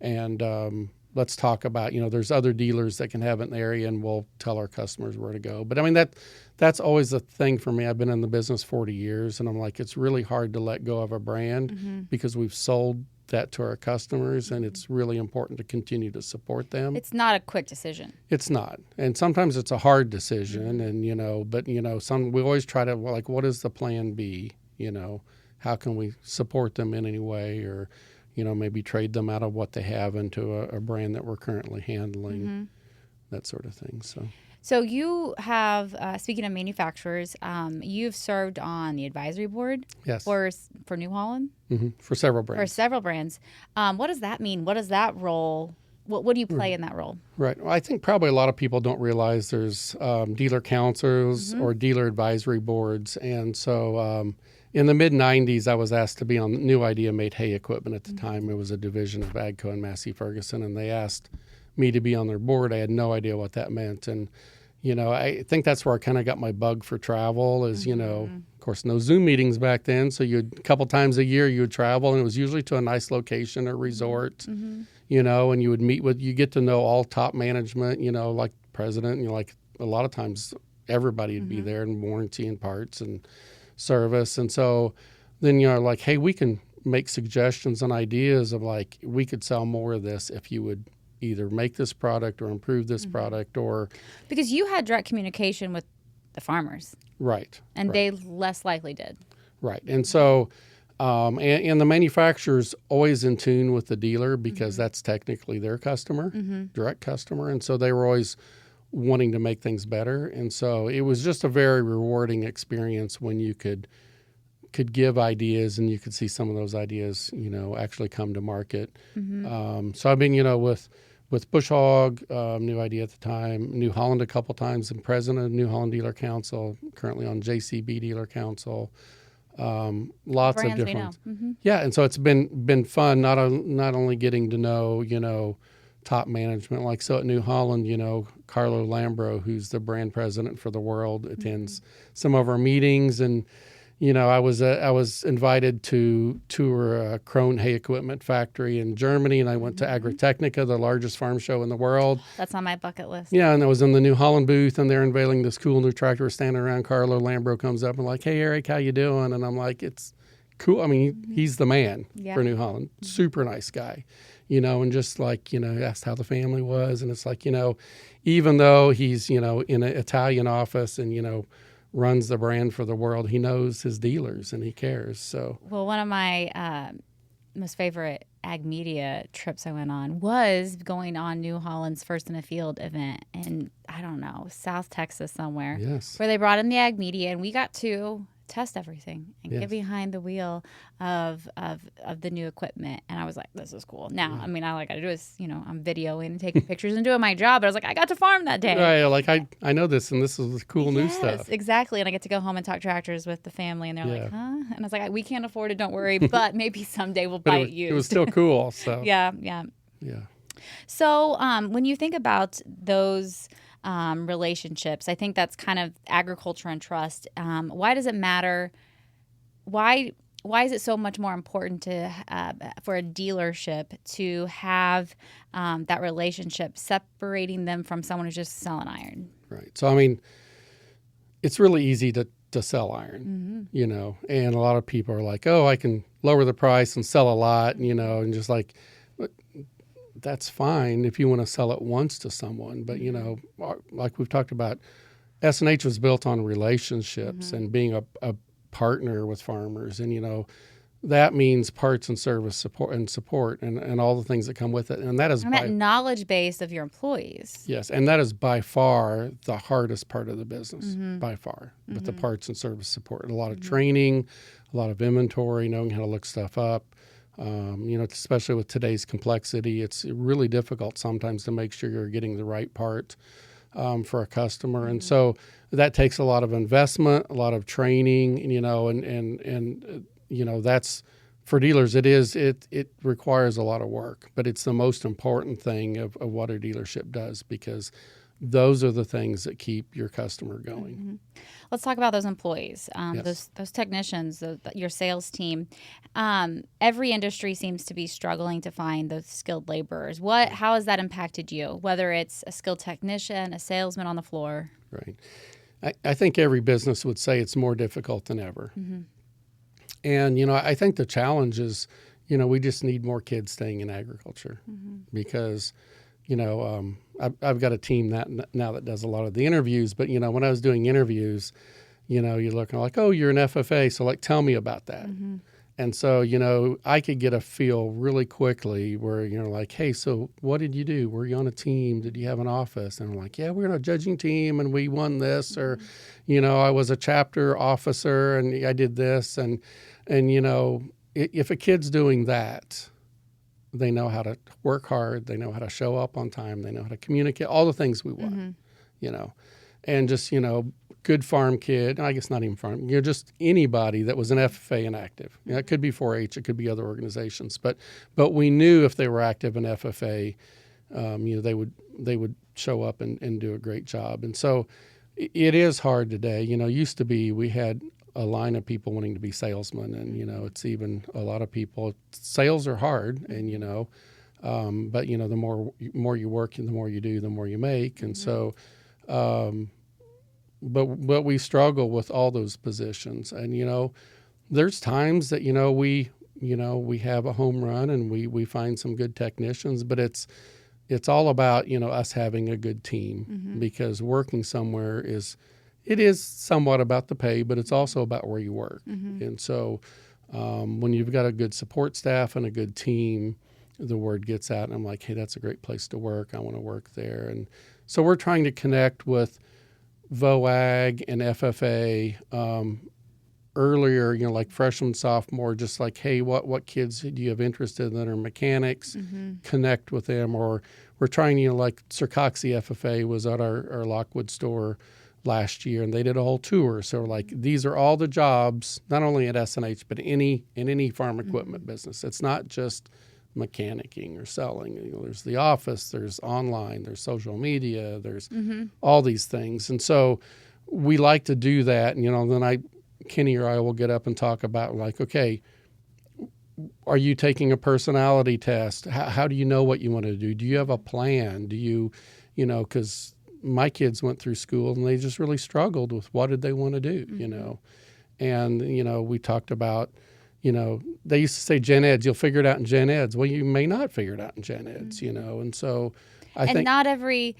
and let's talk about, there's other dealers that can have it in the area and we'll tell our customers where to go. But that's always the thing for me. I've been in the business 40 years and I'm like, it's really hard to let go of a brand because we've sold that to our customers and it's really important to continue to support them. It's not a quick decision. It's not. And sometimes it's a hard decision and, but we always try to, like, what is the plan B? How can we support them in any way, or, maybe trade them out of what they have into a brand that we're currently handling, that sort of thing. So you have, speaking of manufacturers, you've served on the advisory board for New Holland? For several brands. For several brands. What does that mean? What is that role? What do you play in that role? Right. Well, I think probably a lot of people don't realize there's dealer councils or dealer advisory boards. And so in the mid-'90s, I was asked to be on New Idea made hay equipment at the time. It was a division of AGCO and Massey Ferguson, and they asked me to be on their board. I had no idea what that meant. And, I think that's where I kind of got my bug for travel is, of course, no Zoom meetings back then. So a couple times a year you would travel, and it was usually to a nice location or resort, and you would you get to know all top management, like president, like a lot of times everybody would be there in warranty and parts and service. And so then, like, hey, we can make suggestions and ideas of like, we could sell more of this if you would either make this product or improve this product, or because you had direct communication with the farmers, right? And they less likely did, right? And so And the manufacturer's always in tune with the dealer because that's technically their customer, direct customer. And so they were always wanting to make things better. And so it was just a very rewarding experience when you could give ideas and you could see some of those ideas, actually come to market. So I've been, with Bush Hog, new idea at the time, New Holland a couple times, and president of New Holland Dealer Council, currently on JCB Dealer Council. Lots of different, yeah. And so it's been fun, not only getting to know, top management, like so at New Holland, Carlo Lambro, who's the brand president for the world, attends some of our meetings. And, I was invited to tour a Krone hay equipment factory in Germany, and I went to Agritechnica, the largest farm show in the world. That's on my bucket list. Yeah, and I was in the New Holland booth, and they're unveiling this cool new tractor, standing around. Carlo Lambro comes up and like, "Hey, Eric, how you doing?" And I'm like, "It's cool." I mean, he's the man for New Holland. Super nice guy, and just like, asked how the family was. And it's like, even though he's, in an Italian office and, runs the brand for the world, he knows his dealers and he cares. So, well, one of my most favorite ag media trips I went on was going on New Holland's First in the Field event in, I don't know, South Texas somewhere. Yes. Where they brought in the ag media, and we got to test everything and get behind the wheel of the new equipment. And I was like, this is cool. Now, I mean, all I got to do is, I'm videoing and taking pictures and doing my job. But I was like, I got to farm that day. Right. Like, I know this, and this is cool new stuff. Exactly. And I get to go home and talk tractors with the family. And they're like, huh? And I was like, we can't afford it. Don't worry. But maybe someday we'll buy it used. It was still cool. So Yeah. So when you think about those relationships, I think that's kind of agriculture and trust. Why does it matter? Why is it so much more important to for a dealership to have that relationship, separating them from someone who's just selling iron? Right. So I mean, it's really easy to sell iron, and a lot of people are like, "Oh, I can lower the price and sell a lot," and just like. That's fine if you want to sell it once to someone. But, like we've talked about, S&H was built on relationships and being a partner with farmers. And, that means parts and service support and all the things that come with it. And that is that knowledge base of your employees. Yes. And that is by far the hardest part of the business, by far, with the parts and service support. A lot of training, a lot of inventory, knowing how to look stuff up. Especially with today's complexity, it's really difficult sometimes to make sure you're getting the right part for a customer. And so that takes a lot of investment, a lot of training, and that's for dealers. It requires a lot of work, but it's the most important thing of what a dealership does, because those are the things that keep your customer going. Let's talk about those employees, those technicians, your sales team. Every industry seems to be struggling to find those skilled laborers. How has that impacted you, whether it's a skilled technician, a salesman on the floor? Right. I think every business would say it's more difficult than ever. And, I think the challenge is, we just need more kids staying in agriculture because I've got a team now that does a lot of the interviews. But, when I was doing interviews, you're looking like, oh, you're an FFA. So, like, tell me about that. And so, I could get a feel really quickly where, like, hey, so what did you do? Were you on a team? Did you have an office? And I'm like, yeah, we're on a judging team and we won this. Or, I was a chapter officer and I did this. And if a kid's doing that, they know how to work hard. They know how to show up on time. They know how to communicate, all the things we want, and just, good farm kid. I guess not even farm, just anybody that was an FFA and active. It could be 4-H, it could be other organizations, but we knew if they were active in FFA, they would show up and do a great job. And so it is hard today. Used to be, we had a line of people wanting to be salesmen, and it's even a lot of people. Sales are hard, and but the more you work, the more you do, the more you make, and so. But we struggle with all those positions, and there's times that we have a home run and we find some good technicians, but it's all about us having a good team, because working somewhere is somewhat about the pay, but it's also about where you work. And so When you've got a good support staff and a good team, the word gets out, and I'm like, hey, that's a great place to work. I want to work there. And so we're trying to connect with VOAG and FFA earlier, like freshman, sophomore, just like, hey, what kids do you have interest in that are mechanics? Connect with them. Or we're trying, like Sircoxie FFA was at our Lockwood store last year, and they did a whole tour. So like, these are all the jobs, not only at SNH, but in any farm equipment business. It's not just mechanicking or selling. There's the office, there's online, there's social media, there's all these things. And so we like to do that. And, then Kenny or I will get up and talk about like, okay, are you taking a personality test? How do you know what you want to do? Do you have a plan? Do you, because my kids went through school and they just really struggled with what did they want to do, And, we talked about, they used to say gen eds, you'll figure it out in gen eds. Well, you may not figure it out in gen eds, And so I think not every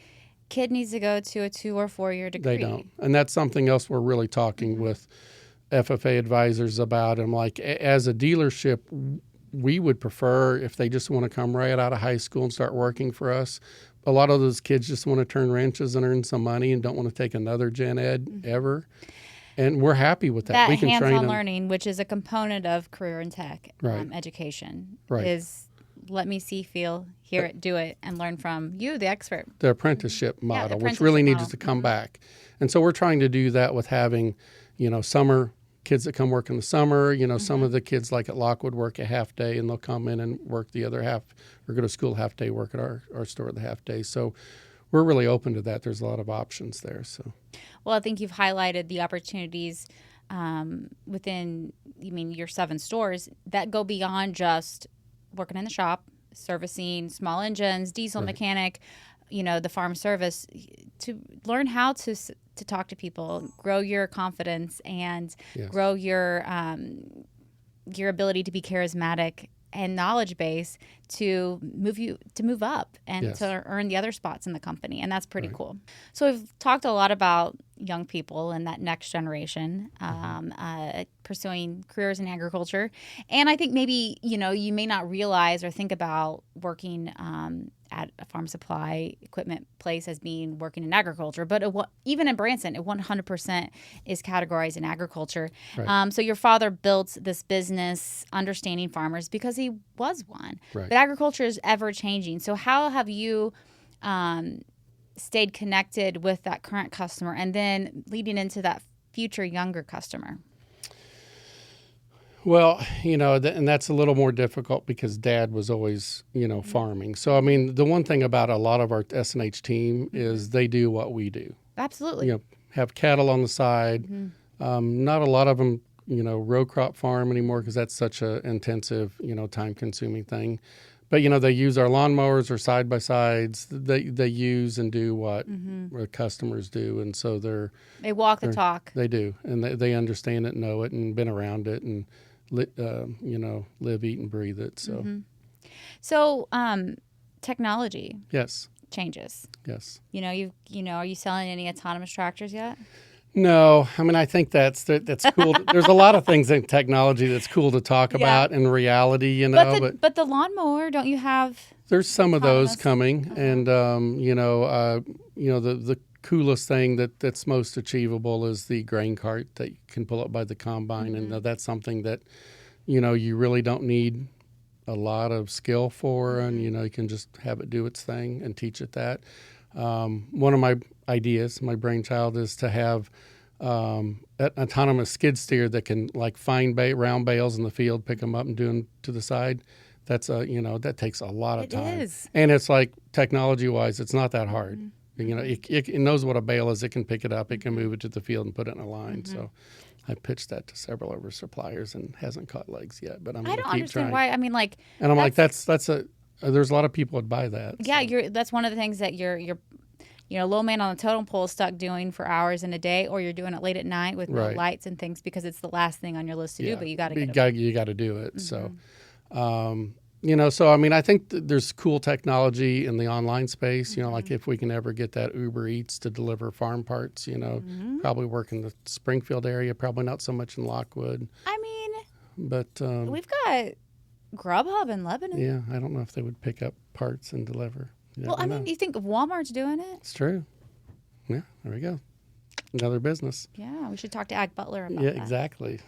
kid needs to go to a 2 or 4 year degree. They don't. And that's something else we're really talking with FFA advisors about. And like, as a dealership, we would prefer if they just want to come right out of high school and start working for us. A lot of those kids just want to turn wrenches and earn some money and don't want to take another gen ed ever. And we're happy with that. That we can hands-on train them. learning, which is a component of career and tech Right. education, Right. is let me see, feel, hear it, do it, and learn from you, the expert. The apprenticeship model, which apprenticeship really needs model. to come back. And so we're trying to do that with having, summer kids that come work in the summer. Some of the kids like at Lockwood work a half day, and they'll come in and work the other half, or go to school half day, work at our store the half day. So we're really open to that. There's a lot of options there. So, well, I think you've highlighted the opportunities within, your 7 stores that go beyond just working in the shop, servicing small engines, diesel mechanic, the farm service, to learn how to talk to people, grow your confidence, and grow your ability to be charismatic and knowledge base to move up and to earn the other spots in the company. And that's pretty cool. So we've talked a lot about young people and that next generation pursuing careers in agriculture. And I think maybe, you may not realize or think about working at a farm supply equipment place as being working in agriculture. But even in Branson, it 100% is categorized in agriculture. Right. So your father built this business understanding farmers because he was one. Right. But agriculture is ever changing. So how have you stayed connected with that current customer and then leading into that future younger customer? Well, and that's a little more difficult because Dad was always, farming. So, I mean, the one thing about a lot of our SNH team is they do what we do. Absolutely. Have cattle on the side. Not a lot of them, row crop farm anymore because that's such a intensive, time-consuming thing. But, they use our lawnmowers or side-by-sides. They use and do what customers do. And so they walk the talk. They do. And they understand it, know it, and been around it, and, live, eat, and breathe it. So, So technology changes. Yes. Are you selling any autonomous tractors yet? No, I mean, I think that's cool. There's a lot of things in technology that's cool to talk about in reality, But the lawnmower, don't you have? There's some of those coming, and the coolest thing that's most achievable is the grain cart that you can pull up by the combine, and that's something that you really don't need a lot of skill for, and you can just have it do its thing and teach it that. One of my ideas, my brainchild, is to have an autonomous skid steer that can find round bales in the field, pick them up and do them to the side. That's that takes a lot of time. It is. And it's technology-wise, it's not that hard. It knows what a bale is. It can pick it up. It can move it to the field and put it in a line. So I pitched that to several of our suppliers and hasn't caught legs yet. But I'm going to keep trying. I don't understand why. I mean, and I'm that's a. There's a lot of people would buy that. Yeah, that's one of the things that you're low man on the totem pole is stuck doing for hours in a day, or you're doing it late at night with no lights and things because it's the last thing on your list to do. But you got to you got to do it. So, so I mean, I think there's cool technology in the online space. If we can ever get that Uber Eats to deliver farm parts, probably work in the Springfield area, probably not so much in Lockwood. I mean, but we've got Grubhub in Lebanon. Yeah, I don't know if they would pick up parts and deliver. Well, I mean, you think Walmart's doing it? It's true. Yeah, there we go. Another business. Yeah, we should talk to Ag Butler about that. Yeah, exactly.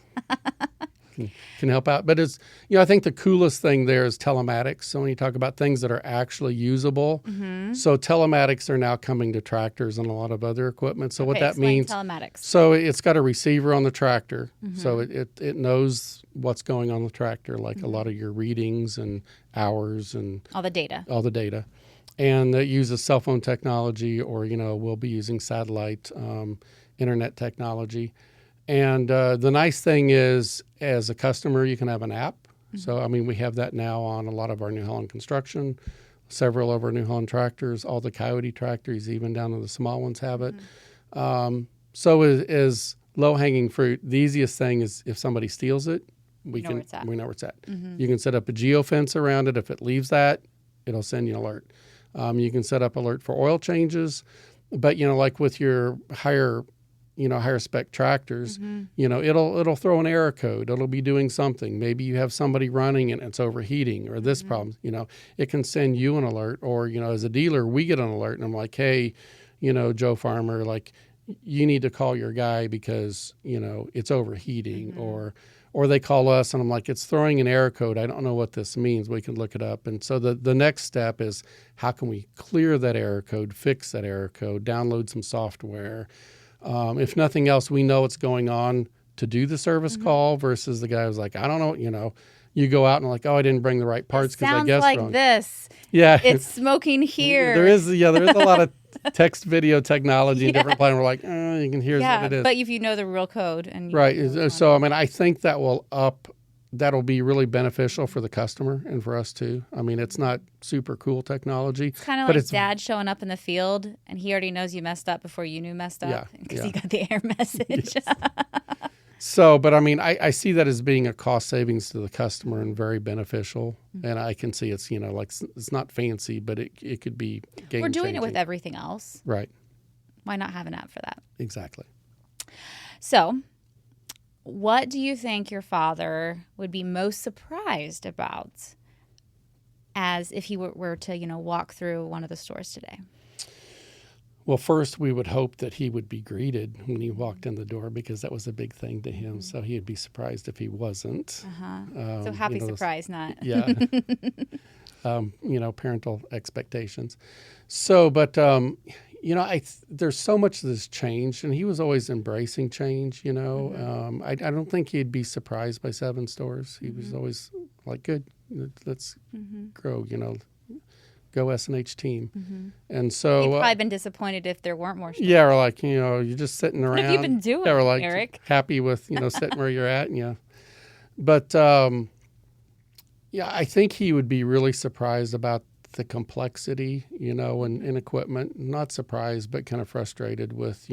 can help out. But it's, I think the coolest thing there is telematics. So when you talk about things that are actually usable, so telematics are now coming to tractors and a lot of other equipment. So what that means, telematics. So it's got a receiver on the tractor. So it knows what's going on the tractor, like a lot of your readings and hours and all the data. And it uses cell phone technology, or, we'll be using satellite internet technology. And the nice thing is, as a customer, you can have an app. So, I mean, we have that now on a lot of our New Holland construction, several of our New Holland tractors, all the Coyote tractors, even down to the small ones have it. So is low-hanging fruit. The easiest thing is if somebody steals it, we know where it's at. You can set up a geofence around it. If it leaves that, it'll send you an alert. You can set up alert for oil changes. But, like with your higher spec tractors, it'll throw an error code. It'll be doing something. Maybe you have somebody running and it's overheating, or this problem. It can send you an alert, or, as a dealer, we get an alert and I'm like, hey, Joe Farmer, like, you need to call your guy because, it's overheating, or they call us and I'm like, it's throwing an error code. I don't know what this means. We can look it up. And so the next step is, how can we clear that error code, fix that error code, download some software. If nothing else, we know what's going on to do the service call, versus the guy who's like, I don't know, you go out and like, oh, I didn't bring the right parts because I guessed like wrong. This. Yeah. It's smoking here. There is a lot of text video technology and different plans. We're like, you can hear what it is. But if you know the real code. And right. So, I mean, I think that'll be really beneficial for the customer and for us too. I mean, it's not super cool technology. It's kind of like Dad showing up in the field and he already knows you messed up before you knew messed up because he got the error message. Yes. So, but I mean, I see that as being a cost savings to the customer and very beneficial. And I can see it's, like, it's not fancy, but it could be game-changing. We're doing it with everything else. Right. Why not have an app for that? Exactly. So, what do you think your father would be most surprised about, as if he were to, walk through one of the stores today? Well, first, we would hope that he would be greeted when he walked in the door, because that was a big thing to him. So he'd be surprised if he wasn't. So happy surprise, not. Yeah. Parental expectations. So, but, there's so much that's changed, and he was always embracing change, I don't think he'd be surprised by 7 stores. He was always like, good, let's grow, go S&H team. And so He'd probably been disappointed if there weren't more stores. Yeah, or like, you're just sitting around. What have you been doing, we're like, Eric? Happy with, sitting where you're at. But, I think he would be really surprised about the complexity, in equipment. Not surprised, but kind of frustrated with,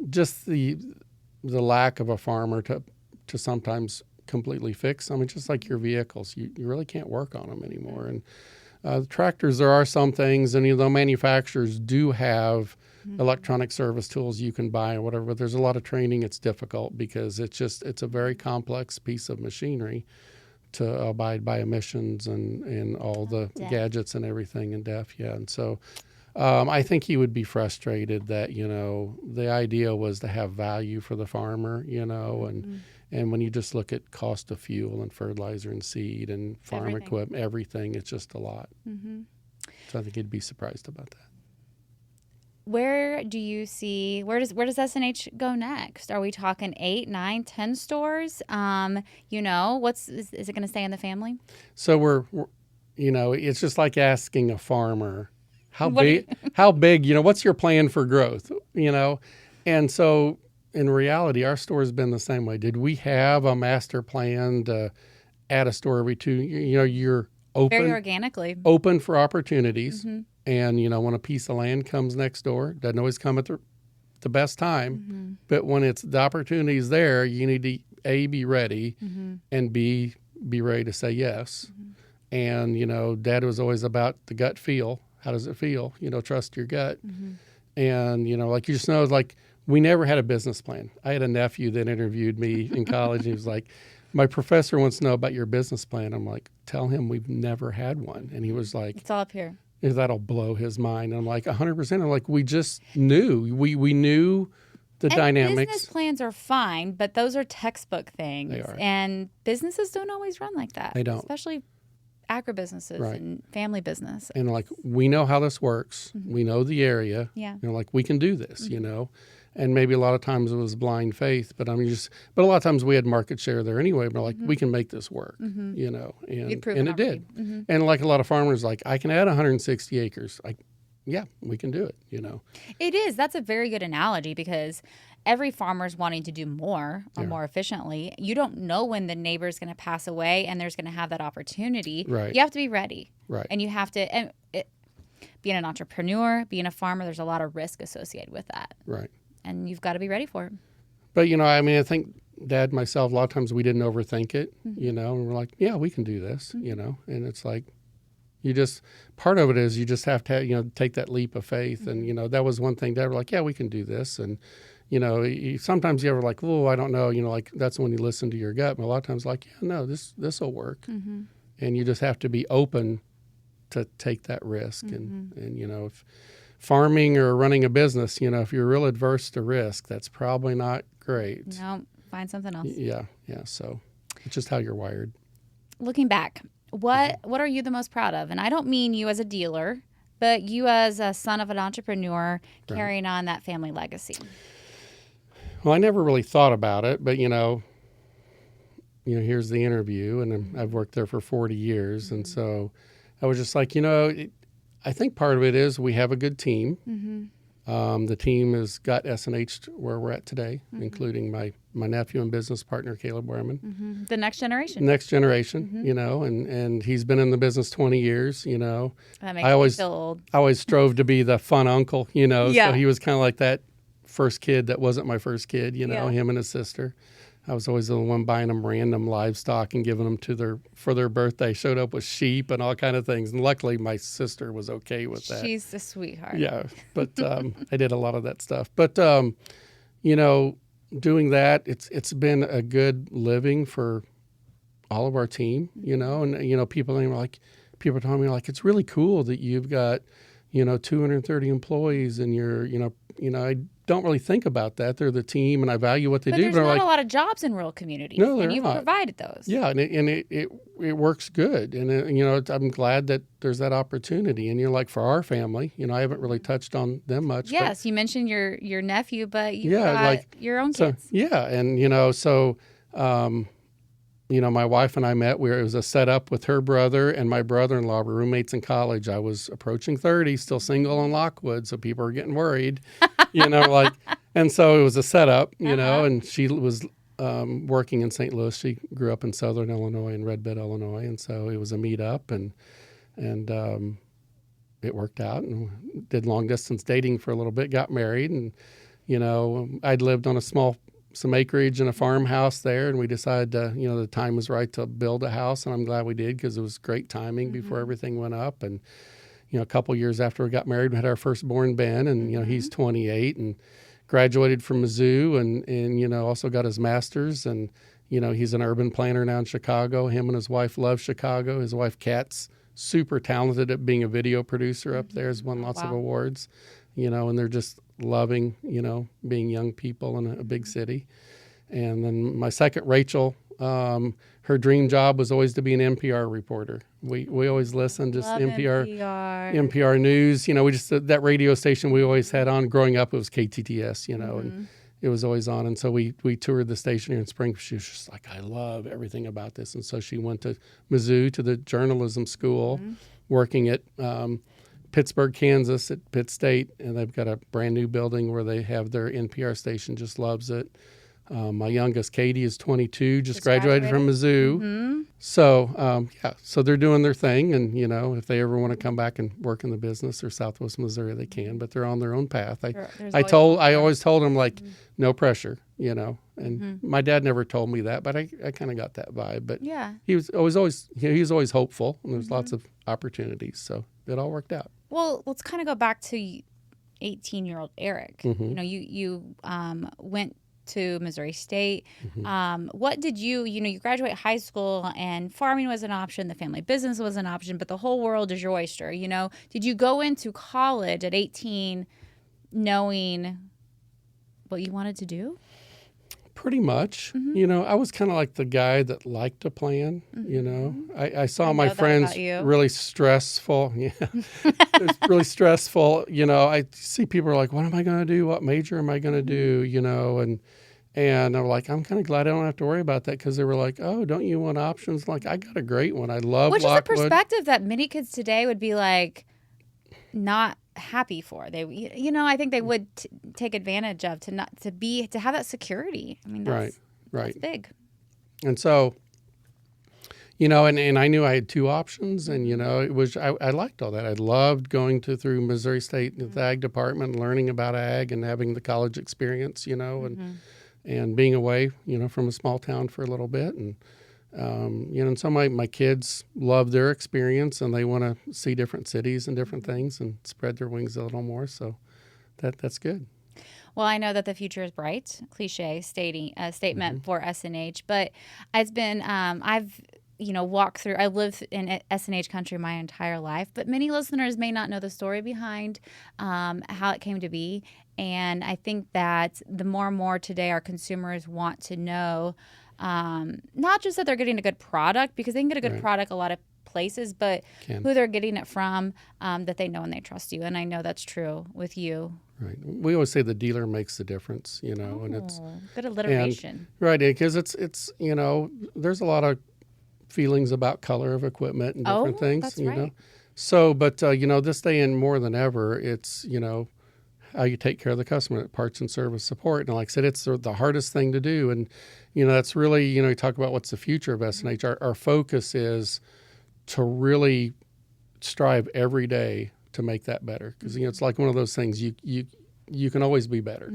just the lack of a farmer to sometimes completely fix. I mean, just like your vehicles, you really can't work on them anymore. And the tractors, there are some things, and the manufacturers do have electronic service tools you can buy or whatever, but there's a lot of training. It's difficult because it's a very complex piece of machinery to abide by emissions and all the gadgets and everything in DEF. Yeah. And so I think he would be frustrated that, the idea was to have value for the farmer, and when you just look at cost of fuel and fertilizer and seed and farm equipment, everything, it's just a lot. So I think he'd be surprised about that. Where does S&H go next? Are we talking 8, 9, 10 stores? Is it going to stay in the family? So we're it's just like asking a farmer, how big, what's your plan for growth, And so in reality, our store has been the same way. Did we have a master plan to add a store every 2? You're open. Very organically. Open for opportunities. And, when a piece of land comes next door, doesn't always come at the best time. But when the opportunity's there, you need to, A, be ready, and B, be ready to say yes. And, Dad was always about the gut feel. How does it feel? Trust your gut. And, like, you just know, like, we never had a business plan. I had a nephew that interviewed me in college. He was like, my professor wants to know about your business plan. I'm like, tell him we've never had one. And he was like, It's all up here. that'll blow his mind. I'm like, 100%. I'm like, we just knew. We knew the dynamics. Business plans are fine, but those are textbook things. They are. And businesses don't always run like that. They don't. Especially agribusinesses and family business. And like, we know how this works. We know the area. Yeah. Like, we can do this, And maybe a lot of times it was blind faith, but but a lot of times we had market share there anyway. But like, we can make this work, and it did. And like a lot of farmers, like, I can add 160 acres. Yeah, we can do it. It is. That's a very good analogy because every farmer's wanting to do more or more efficiently. You don't know when the neighbor's going to pass away and there's going to have that opportunity. Right. You have to be ready. Right. And you have to. Being an entrepreneur, being a farmer, there's a lot of risk associated with that. Right. And you've got to be ready for it. But, I think Dad, myself, a lot of times we didn't overthink it, and we're like, yeah, we can do this, and it's like, part of it is you just have to, take that leap of faith. And, that was one thing Dad was like, yeah, we can do this. And, sometimes you ever like, oh, I don't know, like that's when you listen to your gut. But a lot of times like, yeah, no, this will work. And you just have to be open to take that risk. And if farming or running a business, if you're real adverse to risk, that's probably not great. No, find something else. Yeah. So it's just how you're wired. Looking back, what are you the most proud of? And I don't mean you as a dealer, but you as a son of an entrepreneur carrying on that family legacy. Well, I never really thought about it, but here's the interview, and I've worked there for 40 years, and so I was just like, I think part of it is we have a good team. The team has got S&H where we're at today, including my nephew and business partner, Caleb Wehrman. The next generation. And he's been in the business 20 years, That makes me feel old. I always strove to be the fun uncle, Yeah. So he was kind of like that first kid that wasn't my first kid, him and his sister. I was always the one buying them random livestock and giving them for their birthday. Showed up with sheep and all kind of things. And luckily, my sister was okay with that. She's a sweetheart. Yeah, but I did a lot of that stuff. But doing that, it's been a good living for all of our team. And people are telling me like, it's really cool that you've got 230 employees and you're I don't really think about that. They're the team, and I value what they do. There's not a lot of jobs in rural communities, and you've provided those. Yeah, and it works good, and I'm glad that there's that opportunity. And like for our family, I haven't really touched on them much. Yes, you mentioned your nephew, but you've got your own kids. Yeah, and my wife and I met. It was a setup with her brother and my brother-in-law were roommates in college. I was approaching 30, still single in Lockwood, so people were getting worried, and so it was a setup, and she was working in St. Louis. She grew up in Southern Illinois, in Red Bed, Illinois, and so it was a meetup, and it worked out, and did long-distance dating for a little bit, got married, and, I'd lived on some acreage and a farmhouse there, and we decided the time was right to build a house, and I'm glad we did because it was great timing before everything went up. And a couple years after we got married, we had our firstborn Ben, and he's 28 and graduated from Mizzou, and also got his master's, and he's an urban planner now in Chicago. Him and his wife love Chicago. His wife Kat's super talented at being a video producer up there. Has won lots of awards, and they're just loving, being young people in a big city. And then my second, Rachel, her dream job was always to be an NPR reporter. We always listened to NPR News. We just, that radio station we always had on. Growing up, it was KTTS, and it was always on. And so we toured the station here in Springfield. She was just like, I love everything about this. And so she went to Mizzou, to the journalism school, working at Pittsburgh, Kansas at Pitt State, and they've got a brand new building where they have their NPR station, just loves it. My youngest, Katie, is 22, just graduated from Mizzou. So, so they're doing their thing, and, if they ever want to come back and work in the business or Southwest Missouri, they can, but they're on their own path. I always told them, like, no pressure, and my dad never told me that, but I kind of got that vibe. But he was always hopeful, and there's lots of opportunities, so it all worked out. Well, let's kind of go back to 18-year-old Eric. You know, you went to Missouri State. What did you graduate high school and farming was an option, the family business was an option, but the whole world is your oyster. You know, did you go into college at 18 knowing what you wanted to do? Pretty much. You know, I was kind of like the guy that liked to plan. You know, I saw my friends really stressful. Yeah, it was really stressful. You know, I see people are like, what am I going to do? What major am I going to do? You know, and I'm like, I'm kind of glad I don't have to worry about that, because they were like, oh, don't you want options? Like, I got a great one. I love Which Lockwood. is a perspective that many kids today would be like not happy for. They, you know, I think they would take advantage of to have that security. I mean, that's big. And so, you know, and I knew I had two options, and you know, it was I liked all that. I loved going through Missouri State, the ag department, learning about ag and having the college experience, you know, and being away, you know, from a small town for a little bit, and you know, and so my kids love their experience, and they want to see different cities and different things and spread their wings a little more. So that's good. Well, I know that the future is bright. Cliche statement for SNH, but it's been I've walked through. I lived in SNH country my entire life, but many listeners may not know the story behind how it came to be. And I think that the more and more today, our consumers want to know. Not just that they're getting a good product, because they can get a good product a lot of places, but who they're getting it from, that they know and they trust you. And I know that's true with you. Right. We always say the dealer makes the difference, you know, and it's good alliteration. Right. Because it's, you know, there's a lot of feelings about color of equipment and different things, that's you right. know. So, but, you know, this day and more than ever, it's, you know, how you take care of the customer, parts and service support. And like I said, it's the hardest thing to do. And, you know, that's really, you know, you talk about what's the future of SNH. Our focus is to really strive every day to make that better. Because, you know, it's like one of those things you can always be better.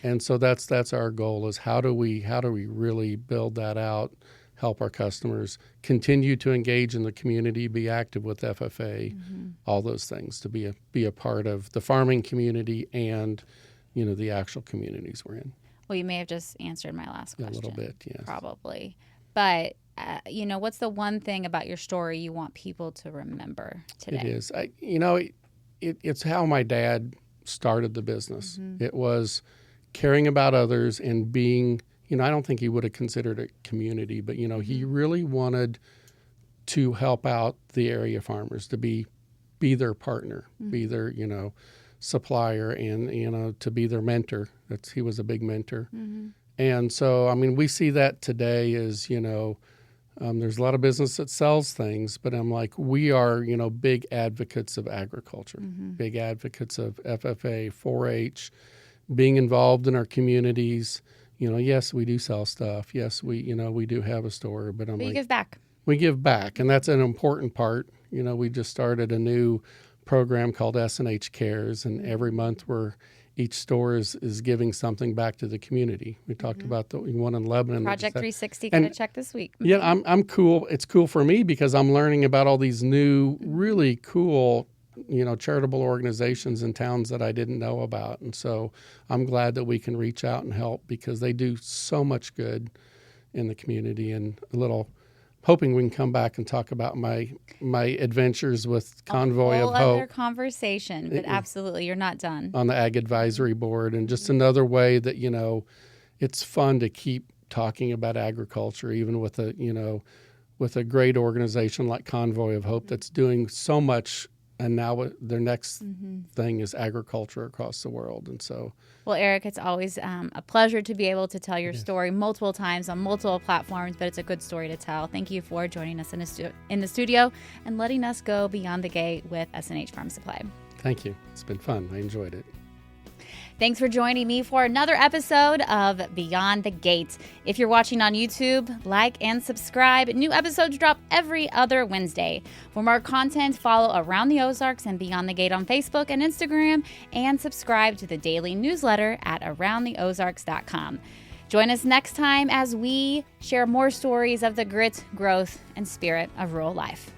And so that's our goal, is how do we really build that out, help our customers continue to engage in the community, be active with FFA, all those things, to be a part of the farming community and, you know, the actual communities we're in. Well, you may have just answered my last question. A little bit, yes. Probably. But, you know, what's the one thing about your story you want people to remember today? It is. It's how my dad started the business. It was caring about others and being, you know, I don't think he would have considered it community, but, you know, he really wanted to help out the area farmers, to be their partner, be their, you know, supplier, and, you know, to be their mentor. He was a big mentor. And so, I mean, we see that today as, you know, there's a lot of business that sells things, but I'm like, we are, you know, big advocates of agriculture, big advocates of FFA, 4-H, being involved in our communities. You know, yes, we do sell stuff. Yes, we do have a store, but you give back. We give back, and that's an important part. You know, we just started a new program called SNH Cares, and every month each store is giving something back to the community. We talked about the one in Lebanon. Project 360, got to check this week. Yeah, I'm cool. It's cool for me because I'm learning about all these new, really cool, you know, charitable organizations in towns that I didn't know about. And so I'm glad that we can reach out and help, because they do so much good in the community. And hoping we can come back and talk about my adventures with Convoy of Hope. A whole other conversation, but absolutely, you're not done. On the Ag Advisory Board, and just another way that, you know, it's fun to keep talking about agriculture, even with a great organization like Convoy of Hope that's doing so much. And now their next thing is agriculture across the world. And so, well, Eric, it's always a pleasure to be able to tell your story multiple times on multiple platforms, but it's a good story to tell. Thank you for joining us in the studio and letting us go beyond the gate with SNH Farm Supply. Thank you. It's been fun. I enjoyed it. Thanks for joining me for another episode of Beyond the Gate. If you're watching on YouTube, like and subscribe. New episodes drop every other Wednesday. For more content, follow Around the Ozarks and Beyond the Gate on Facebook and Instagram, and subscribe to the daily newsletter at aroundtheozarks.com. Join us next time as we share more stories of the grit, growth, and spirit of rural life.